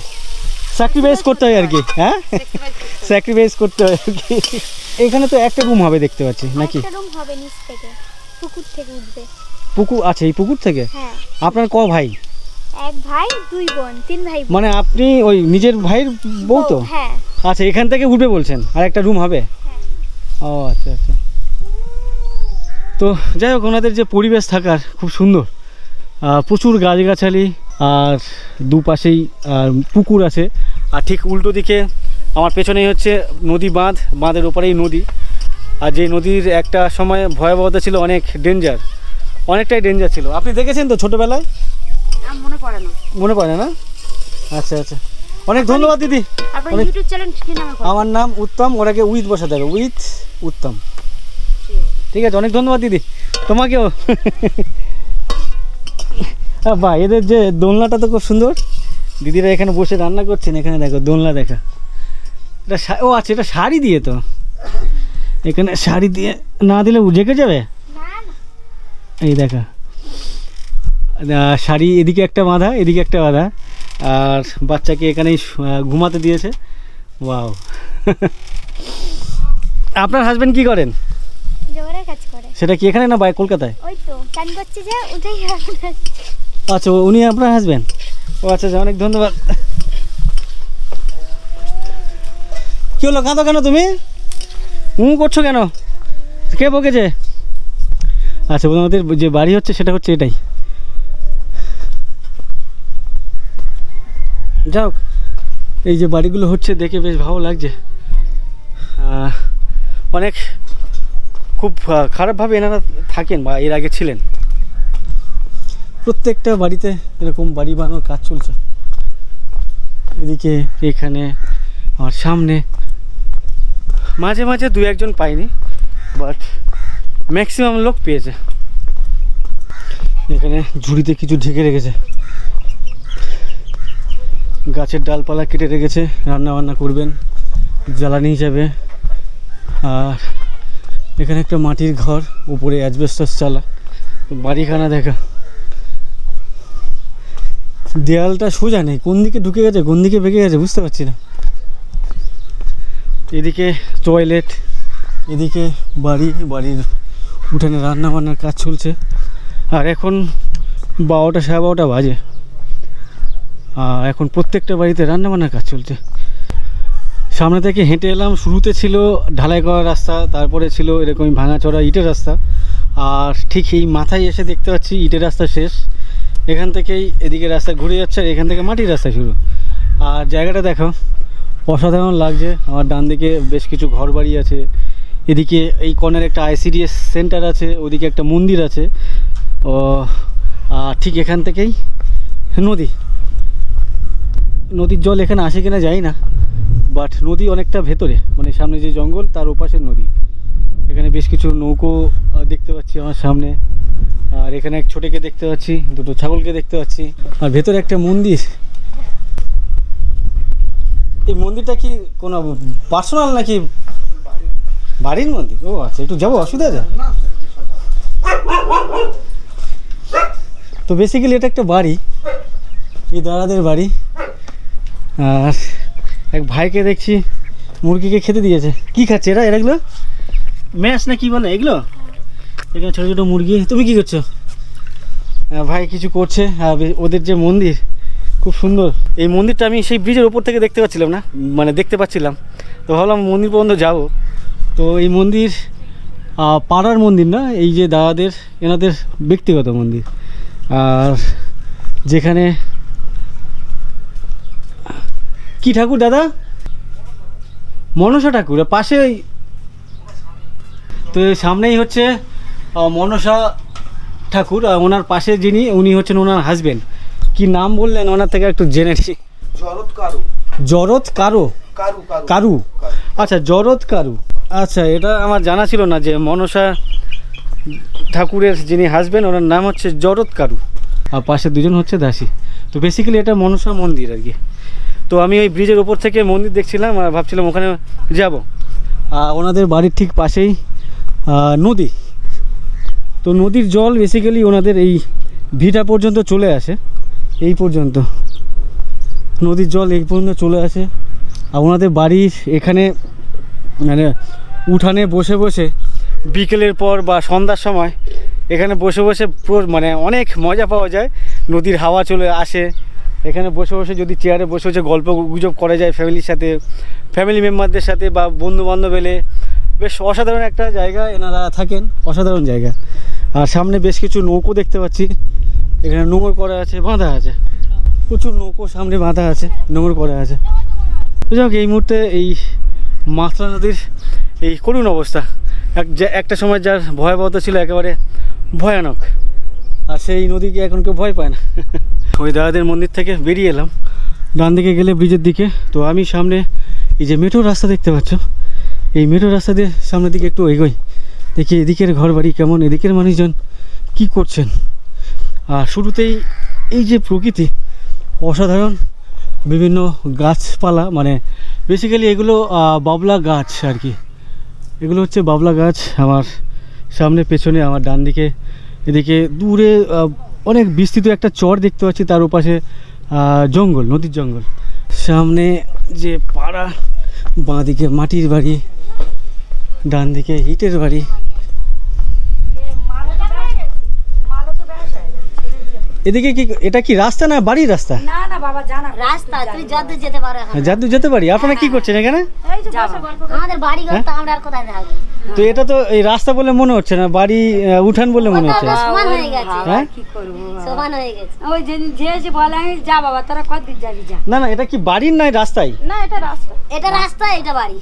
স্যাক্রিফাইস করতে হয় আর কি। হ্যাঁ, স্যাক্রিফাইস করতে হয় আর কি। এখানে তো একটা রুম হবে দেখতে পাচ্ছি নাকি? একটা রুম হবে নিচ থেকে, পুকুর থেকে উঠবে। পুকুর আছে এই পুকুর থেকে? হ্যাঁ। আপনার ক ভাই? এক ভাই, 2 বোন, 3 ভাই। মানে আপনি ওই নিজের ভাইয়ের বউ তো? হ্যাঁ। আচ্ছা, এখান থেকে উঠবে বলছেন, আর একটা রুম হবে? ও আচ্ছা আচ্ছা। তো যাই হোক, ওনাদের যে পরিবেশ থাকার খুব সুন্দর, প্রচুর গাছগাছালি, আর দুপাশেই পুকুর আছে। আর ঠিক উল্টো দিকে আমার পেছনেই হচ্ছে নদী, বাঁধ, বাঁধের ওপারেই নদী। আর যে নদীর একটা সময় ভয়াবহতা ছিল, অনেক ডেঞ্জার, অনেকটাই ডেঞ্জার ছিল। আপনি দেখেছেন তো ছোটোবেলায়? মনে পড়ে না। মনে পড়ে না? আচ্ছা আচ্ছা, অনেক ধন্যবাদ দিদি। আপনার ইউটিউব চ্যানেল কি নামে? আমার নাম উত্তম, ওটাকে উইথ বসাতে হবে, উইথ উত্তম। ঠিক আছে, অনেক ধন্যবাদ দিদি তোমাকেও। বাহ, এদের যে দোলনাটা তো খুব সুন্দর। দিদিরা এখানে বসে রান্না করছেন, এখানে দেখো দোলনা দেখা। এটা ও আচ্ছা, এটা শাড়ি দিয়ে তো। এখানে শাড়ি দিয়ে না দিলে জেগে যাবে। এই দেখা শাড়ি এদিকে একটা বাঁধা, এদিকে একটা বাঁধা, আর বাচ্চাকে এখানেই ঘুমাতে দিয়েছে। ওয়াও। আপনার হাজবেন্ড কি করেন? জোগাড়ের কাজ করে। সেটা কি এখানে না বাই কলকাতায়? ওই তো চান করছে যে ওটাই। আচ্ছা, উনি আপনার হাজবেন্ড? ও আচ্ছা, অনেক ধন্যবাদ। কি হলো, কাঁদো কেন তুমি? করছো কেন? কে বকেছে? আচ্ছা, ওদের যে বাড়ি হচ্ছে সেটা হচ্ছে এটাই। যাও, এই যে বাড়িগুলো হচ্ছে দেখে বেশ ভালো লাগছে। অনেক খুব খারাপভাবে এনারা থাকেন বা এর আগে ছিলেন। প্রত্যেকটা বাড়িতে এরকম বাড়ি বানানোর কাজ চলছে। এদিকে, এখানে, আমার সামনে মাঝে মাঝে দু একজন পাইনি, বাট ম্যাক্সিমাম লোক পেয়েছে। এখানে ঝুড়িতে কিছু ঢেকে রেখেছে, গাছের ডালপালা কেটে রেখেছে, রান্না বান্না করবেন, জ্বালানি হিসাবে। আর এখানে একটা মাটির ঘর, উপরে অ্যাসবেস্টস চালা, বাড়িখানা দেখা। দেয়ালটা সোজা নেই, কোন দিকে ঢুকে গেছে কোন দিকে বেঁকে গেছে বুঝতে পারছি না। এদিকে টয়লেট, এদিকে বাড়ির উঠানে রান্না বান্নার কাজ চলছে। আর এখন 12টা, 12:30 বাজে, আর এখন প্রত্যেকটা বাড়িতে রান্না বান্নার কাজ চলছে। সামনে থেকে হেঁটে এলাম, শুরুতে ছিল ঢালাই করা রাস্তা, তারপরে ছিল এরকম ভাঙাচোরা ইটের রাস্তা, আর ঠিক এই মাথায় এসে দেখতে পাচ্ছি ইটের রাস্তা শেষ। এখান থেকেই এদিকে রাস্তা ঘুরে যাচ্ছে, আর এখান থেকে মাটির রাস্তা শুরু। আর জায়গাটা দেখো, অসাধারণ লাগছে। আমার ডান দিকে বেশ কিছু ঘর বাড়ি আছে, এদিকে এই কর্নারে একটা ICDS সেন্টার আছে, ওদিকে একটা মন্দির আছে। আর ঠিক এখান থেকেই নদীর জল এখানে আসে কিনা জানি না, বাট নদী অনেকটা ভেতরে, মানে সামনে যে জঙ্গল তার ওপাশের নদী। এখানে বেশ কিছু নৌকো দেখতে পাচ্ছি আমার সামনে, আর এখানে এক ছোটকে দেখতে পাচ্ছি, দুটো ছাগলকে দেখতে পাচ্ছি, আর ভেতরে একটা মন্দির। এই মন্দিরটা কি কোনো পার্সোনাল নাকি বাড়ির মন্দির? ও আচ্ছা, একটু যাবো, অসুবিধা আছে? তো বেসিক্যালি এটা একটা বাড়ি, এই দাদাদের বাড়ি। আর এক ভাইকে দেখছি মুরগিকে খেতে দিয়েছে। কি খাচ্ছে এগুলো ম্যাশ না কি বলে এগুলো? এখানে ছোটো ছোটো মুরগি। তুমি কি করছো? ভাই কিছু করছে। আর ওদের যে মন্দির খুব সুন্দর। এই মন্দিরটা আমি সেই ব্রিজের ওপর থেকে দেখতে পাচ্ছিলাম না, মানে দেখতে পাচ্ছিলাম, তো ভাবলাম মন্দির পর্যন্ত যাব। তো এই মন্দির পাড়ার মন্দির না, এই যে দাদাদের এনাদের ব্যক্তিগত মন্দির। আর যেখানে কি ঠাকুর দাদা? মনসা ঠাকুর, পাশে। তো সামনেই হচ্ছে মনসা ঠাকুর, আর ওনার পাশে যিনি, উনি হচ্ছেন ওনার হাজবেন্ড। কি নাম বললেন ওনার থেকে একটু জেনেছি? জরৎ কারু। আচ্ছা, জরৎ কারু। আচ্ছা, এটা আমার জানা ছিল না যে মনসা ঠাকুরের যিনি হাজবেন্ড ওনার নাম হচ্ছে জরৎ কারু, আর পাশে দুজন হচ্ছে দাসী। তো বেসিক্যালি এটা মনসা মন্দির আর কি। তো আমি ওই ব্রিজের ওপর থেকে মন্দির দেখছিলাম আর ভাবছিলাম ওখানে যাব। ওনাদের বাড়ির ঠিক পাশেই নদী। তো নদীর জল বেসিক্যালি ওনাদের এই ভিটা পর্যন্ত চলে আসে, এই পর্যন্ত নদীর জল এই পর্যন্ত চলে আসে। আর ওনাদের বাড়ির এখানে মানে উঠানে বসে বসে বিকেলের পর বা সন্ধ্যার সময় এখানে বসে বসে মানে অনেক মজা পাওয়া যায়। নদীর হাওয়া চলে আসে, এখানে বসে বসে যদি চেয়ারে বসে বসে গল্প গুজব করা যায় ফ্যামিলির সাথে, ফ্যামিলি মেম্বারদের সাথে বা বন্ধুবান্ধব এলে, বেশ অসাধারণ একটা জায়গা এনারা থাকেন, অসাধারণ জায়গা। আর সামনে বেশ কিছু নৌকো দেখতে পাচ্ছি, এখানে নোঙর করা আছে, বাঁধা আছে, প্রচুর নৌকো সামনে বাঁধা আছে, নোঙর করা আছে। তো যাক, এই মুহূর্তে এই মাতলা নদীর এই করুণ অবস্থা, একটা সময় যার ভয়াবহতা ছিল একেবারে ভয়ানক, আর সেই নদীকে এখন কেউ ভয় পায় না। ওই দাদাদের মন্দির থেকে বেরিয়ে এলাম, ডান দিকে গেলে ব্রিজের দিকে। তো আমি সামনে এই যে মেট্রো রাস্তা দেখতে পাচ্ছ, এই মেট্রো রাস্তা দিয়ে সামনের দিকে একটু এগোই, দেখি এদিকের ঘর বাড়ি কেমন, এদিকের মানুষজন কি করছেন। আর শুরুতেই এই যে প্রকৃতি অসাধারণ, বিভিন্ন গাছপালা, মানে বেসিক্যালি এগুলো বাবলা গাছ আর কি, এগুলো হচ্ছে বাবলা গাছ। আমার সামনে পেছনে আমার ডান দিকে এদিকে দূরে অনেক বিস্তৃত একটা চর দেখতে পাচ্ছি, তার ওপাশে জঙ্গল, নদীর জঙ্গল। সামনে যে পাড়া, বাঁ দিকে মাটির বাড়ি, ডান দিকে ইটের বাড়ি। এদিকে কি এটা কি রাস্তা না বাড়ির রাস্তা? না না বাবা জানা রাস্তা, তুই যদ্দূর যেতে পারো এখন। যদ্দূর যেতে পারি। আপনারা কি করছেন এখানে? এই যে আমাদের বাড়ি ঘর তো আমরা আর কোথায় থাকবো? তো এটা তো এই রাস্তা বলে মনে হচ্ছে না, বাড়ি উঠান বলে মনে হচ্ছে। সমান হয়ে গেছে। হ্যাঁ কি করব, সমান হয়ে গেছে। ওই যে বলে যা বাবা তোরা কতদিন যাবি যা। না না, এটা কি বাড়ির নাই রাস্তাই? না এটা রাস্তা, এটা রাস্তা, এটা বাড়ি।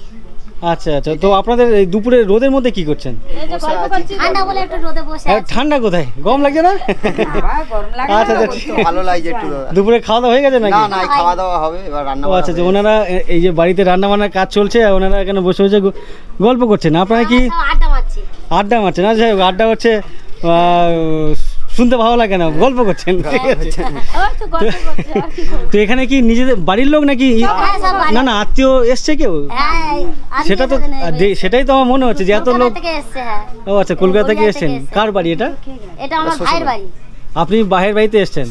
আচ্ছা আচ্ছা, তো আপনাদের এই দুপুরে রোদের মধ্যে কি করছেন? ঠান্ডা বলে একটু রোদে বসে আছি। ঠান্ডা কোথায়, গরম লাগছে না? গরম লাগে। আচ্ছা আচ্ছা, ভালো লাগছে একটু। দুপুরে খাওয়া দাওয়া হয়ে গেছে নাকি? না না, খাওয়া দাওয়া হবে এবার, রান্না। ও আচ্ছা আচ্ছা, ওনারা এই যে বাড়িতে রান্না বান্নার কাজ চলছে, ওনারা এখানে বসে বসে গল্প করছেন। আপনারা কি আড্ডা মারছি? আড্ডা মারছেন? আচ্ছা, আড্ডা হচ্ছে শুনতে ভালো লাগে না, গল্প করছেন। ঠিক আছে। তো এখানে কি নিজেদের বাড়ির লোক নাকি? না না, আত্মীয় এসছে কেউ? সেটা তো সেটাই তো আমার মনে হচ্ছে যে এত লোক। ও আচ্ছা, কলকাতা থেকে এসছেন। কার বাড়ি এটা? এটা আমার ভাইয়ের বাড়ি। আপনি বাহের বাড়িতে এসছেন?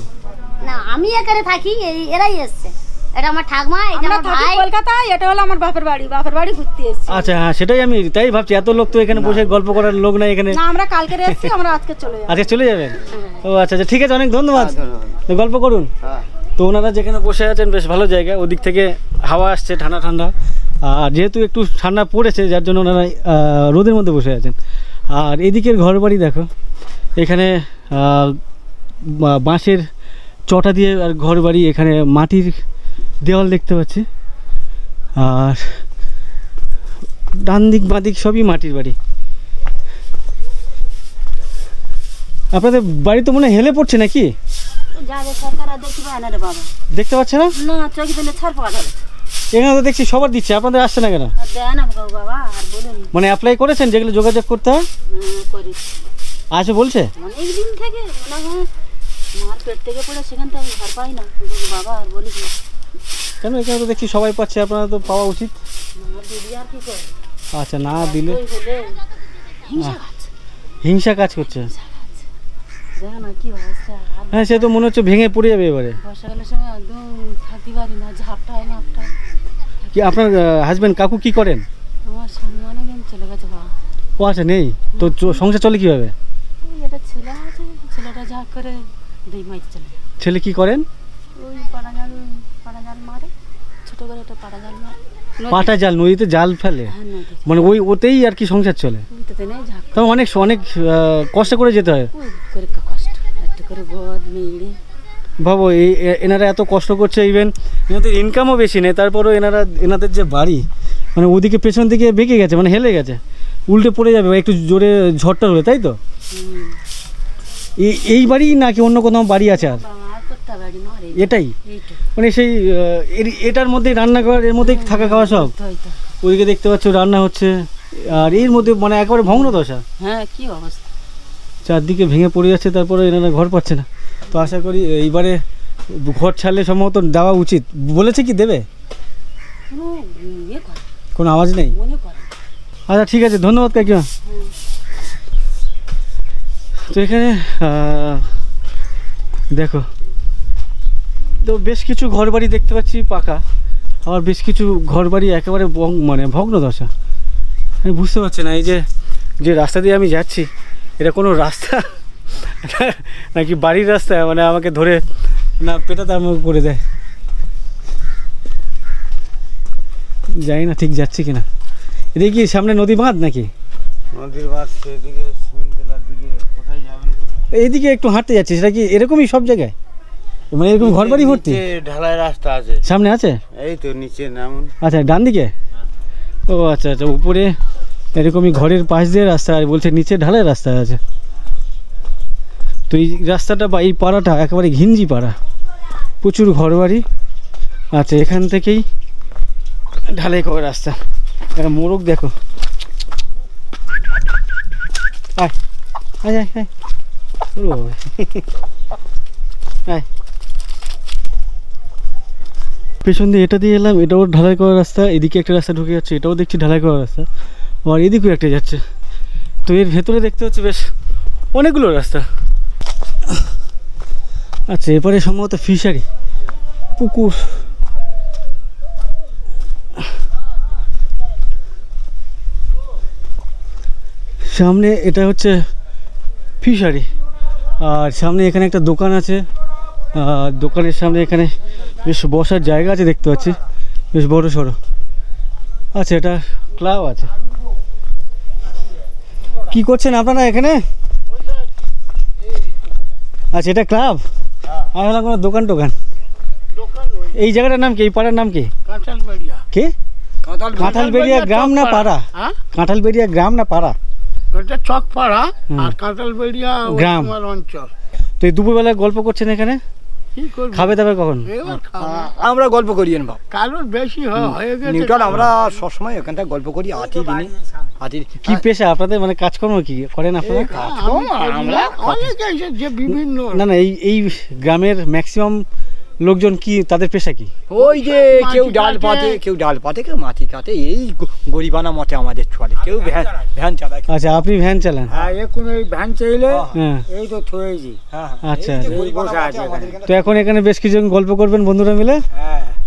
না, আমি এখানে থাকি, এরাই এসছে। এটা আমার ঠাকমা, এটা আমার ভাই কলকাতায়, এটা হলো আমার বাপের বাড়ি। বাপের বাড়ি ঘুরতে এসেছি। আচ্ছা হ্যাঁ, সেটাই আমি তাই ভাবছি, এত লোক তো এখানে বসে গল্প করার লোক নাই এখানে। না, আমরা কালকে এসেছি, আমরা আজকে চলে যাব। আজকে চলে যাবেন? ও আচ্ছা আচ্ছা, ঠিক আছে, অনেক ধন্যবাদ। তো গল্প করুন। তো ওনারা যেখানে বসে আছেন বেশ ভালো জায়গা, ওদিক থেকে হাওয়া আসছে ঠান্ডা ঠান্ডা, আর যেহেতু একটু ঠান্ডা পড়েছে যার জন্য ওনারা রোদের মধ্যে বসে আছেন। আর এদিকের ঘর বাড়ি দেখো, এখানে বাঁশের চটা দিয়ে আর ঘর বাড়ি, এখানে মাটির দেওয়াল দেখতে পাচ্ছি, আর ডান দিক বাঁ দিক সবই মাটির বাড়ি। আপনাদের বাড়ি তো মনে হয় হেলে পড়ছে নাকি? যাবে সরকার আর দেখতে পায় না রে বাবা। দেখতে পাচ্ছে না? না, চোখে দিলে ছাড় পাওয়া যাবে। এখানে তো দেখছি সবার দিচ্ছে, আপনাদের আসছে না কেন? দেয় না বাবা, আর বলুন। মানে অ্যাপ্লাই করেছেন যেগুলো যোগাযোগ করতে হয়? করেছি। আসে বলছে? অনেক দিন থেকে মনে হয় মার পেট থেকে পড়ে, সেখান থেকে আমি ঘর পাই না বাবা, আর বলি কেন? এখানে তো দেখছি সবাই পাচ্ছে, আপনারা তো পাওয়া উচিত। আচ্ছা, না দিলে হিংসা কাজ করছে। হ্যাঁ, সে তো মনে হচ্ছে ভেঙে পড়ে যাবে এবারে। বর্ষাকালের সময় একদম থাকতে পারি না, ঝাপটায় মাপটায়। কি আপনার হাজবেন্ড কাকু কি করেন? আমার স্বামী অনেকদিন চলে গেছে বাবা। ও আচ্ছা, নেই তো, সংসার চলে কিভাবে? এটা ছেলে আছে, ছেলেটা যা করে দুই মাস চলে। ছেলে কি করেন? ওই পাড়া জাল মারে, ছোট করে একটা পাড়া জাল মারে। পাটা জাল, নদীতে জাল ফেলে, মানে ওই ওতেই আর কি সংসার চলে। তো অনেক অনেক কষ্ট করে যেতে হয়। ভাবো, এনারা এত কষ্ট করছে, ইভেন এনাদের ইনকামও বেশি নেই, তারপরেও এনাদের যে বাড়ি, মানে ওদিকে পেছন দিকে বেঁকে গেছে, মানে হেলে গেছে, উল্টে পড়ে যাবে একটু জোরে ঝড়টা হলে, তাই তো? এই বাড়ি নাকি অন্য কোথাও বাড়ি আছে? আর এটাই মানে সেই এটার মধ্যেই রান্নাঘর, এর মধ্যেই থাকা খাওয়া সব। ওদিকে দেখতে পাচ্ছ রান্না হচ্ছে, আর এর মধ্যে মানে একেবারে ভগ্ন দশা। হ্যাঁ, কি অবস্থা, চারদিকে ভেঙে পড়ে যাচ্ছে, তারপরে এনারা ঘর পাচ্ছে না। তো আশা করি এইবারে ঘর ছাড়লে সম্ভবত দেওয়া উচিত। বলেছে কি দেবে? কোনো আওয়াজ নেই? আচ্ছা ঠিক আছে, ধন্যবাদ কাকিমা। তো এখানে দেখো, তো বেশ কিছু ঘরবাড়ি দেখতে পাচ্ছি পাকা, আবার বেশ কিছু ঘরবাড়ি একেবারে মানে ভগ্নদশা। আমি বুঝতে পারছি না, এই যে রাস্তা দিয়ে আমি যাচ্ছি, এটা কোনো রাস্তা নাকি বাড়ির রাস্তা, মানে আমাকে ধরে না পেটাতে আমাকে করে দেয়। জানি না ঠিক যাচ্ছি কিনা। এদিকে কি সামনে নদী বাঁধ নাকি? নদীর বাঁধ সেদিকে, সিমেন্টলার দিকে, কোথায় যাবেন? এইদিকে একটু হাঁটতে যাচ্ছি, সেটা কি এরকমই সব জায়গায়, মানে এরকম ঘর বাড়ি ভর্তি? ঢালাই রাস্তা আছে সামনে আছে? এই তো নিচে নামুন। আচ্ছা, ডান দিকে? ও আচ্ছা আচ্ছা, উপরে এরকমই ঘরের পাশ দিয়ে রাস্তা, আর বলছে নিচে ঢালাই রাস্তা আছে। তো এই রাস্তাটা বা এই পাড়াটা একেবারে ঘিঞ্জি পাড়া, প্রচুর ঘর বাড়ি। আচ্ছা, এখান থেকেই ঢালাই করা রাস্তা। মোরগ দেখো, আয় আয় আয় আয়, আয়। পেছন দিয়ে এটা দিয়ে এলাম, এটাও ঢালাই করা রাস্তা, এদিকে একটা রাস্তা ঢুকে যাচ্ছে, এটাও দেখছি ঢালাই করা রাস্তা। আর এদিকেও একটা যাচ্ছে। তো এর ভেতরে দেখতে হচ্ছে বেশ অনেকগুলো রাস্তা। আচ্ছা, এরপরে সম্ভবত ফিশারি, পুকুর। সামনে এটা হচ্ছে ফিশারি, আর সামনে এখানে একটা দোকান আছে। দোকানের সামনে এখানে বেশ বসার জায়গা আছে দেখতে পাচ্ছি, বেশ বড় সড়ো। আচ্ছা, এটা ক্লাব আছে। কি করছেন আপনারা এখানে? আচ্ছা, এটা ক্লাব। আমি হলাম কোনো দোকান টোকান। এই জায়গাটার নাম কি? এই পাড়ার নাম কি? কে? কাঁঠালবেড়িয়া গ্রাম না পাড়া? কাঁঠালবেড়িয়া গ্রাম না পাড়া? এটা চকপাড়া আর কাঁঠালবেড়িয়া গ্রাম অঞ্চল। তো এই দুপুরবেলা গল্প করছেন এখানে? খাবে দাবে কখন? আমরা গল্প করি না, কারণ বেশি হয়ে গেছে নিউটন। আমরা সবসময় এখানটা গল্প করি। কি পেশা আপনাদের, মানে কাজকর্ম কি করেন আপনারা? আমরা অনেকে যে বিভিন্ন না না, এই গ্রামের ম্যাক্সিমাম লোকজন কি, তাদের পেশা কি? ওই যে কেউ ডাল পাতে, কেউ মাটি কাটে। এই গরিবানা মতে আমাদের চলে। কেউ ভ্যান চালায়। আচ্ছা, আপনি ভ্যান চালান? হ্যাঁ, এখন এই ভ্যান চাইলে এই তো থয়েছি। আচ্ছা, তো এখন এখানে বেশ কিছুজন গল্প করবেন বন্ধুরা মিলে।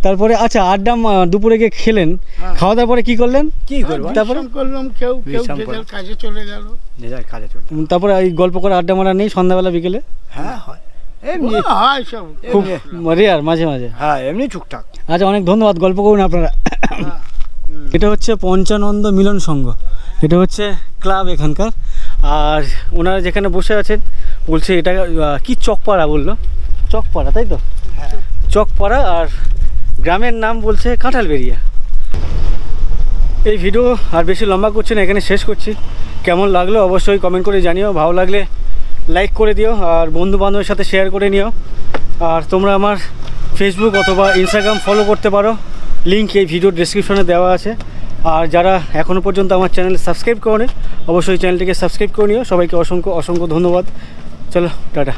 তারপরে আচ্ছা, আড্ডা দুপুরে গিয়ে খেলেন, খাওয়া দাওয়ার পরে কি করলেন? কি করবো, তারপরে করলাম, কেউ কাজে চলে গেল। তারপরে এই গল্প করে আড্ডা মারা নেই সন্ধ্যাবেলা বিকেলে? হ্যাঁ, হয় এমনি, হয় সব খুব রেয়ার, মাঝে মাঝে। হ্যাঁ, এমনি টুকটাক। আচ্ছা, অনেক ধন্যবাদ, গল্প করুন আপনারা। এটা হচ্ছে পঞ্চানন্দ মিলন সংঘ, এটা হচ্ছে ক্লাব এখানকার। আর ওনারা যেখানে বসে আছেন বলছে এটা কি চকপাড়া বললো? চকপাড়া, তাই তো? চকপাড়া। আর গ্রামের নাম বলছে কাঁঠালবেড়িয়া। এই ভিডিও আর বেশি লম্বা করছে না, এখানে শেষ করছি। কেমন লাগলো অবশ্যই কমেন্ট করে জানিও। ভালো লাগলে লাইক করে দিও, আর বন্ধু বান্ধবের সাথে শেয়ার করে নিও। আর তোমরা আমার ফেসবুক অথবা ইনস্টাগ্রাম ফলো করতে পারো, লিঙ্ক এই ভিডিওর ডেসক্রিপশনে দেওয়া আছে। আর যারা এখনও পর্যন্ত আমার চ্যানেল সাবস্ক্রাইব করোনি, অবশ্যই চ্যানেলটিকে সাবস্ক্রাইব করে নিও। সবাইকে অসংখ্য অসংখ্য ধন্যবাদ। চলো, টাটা।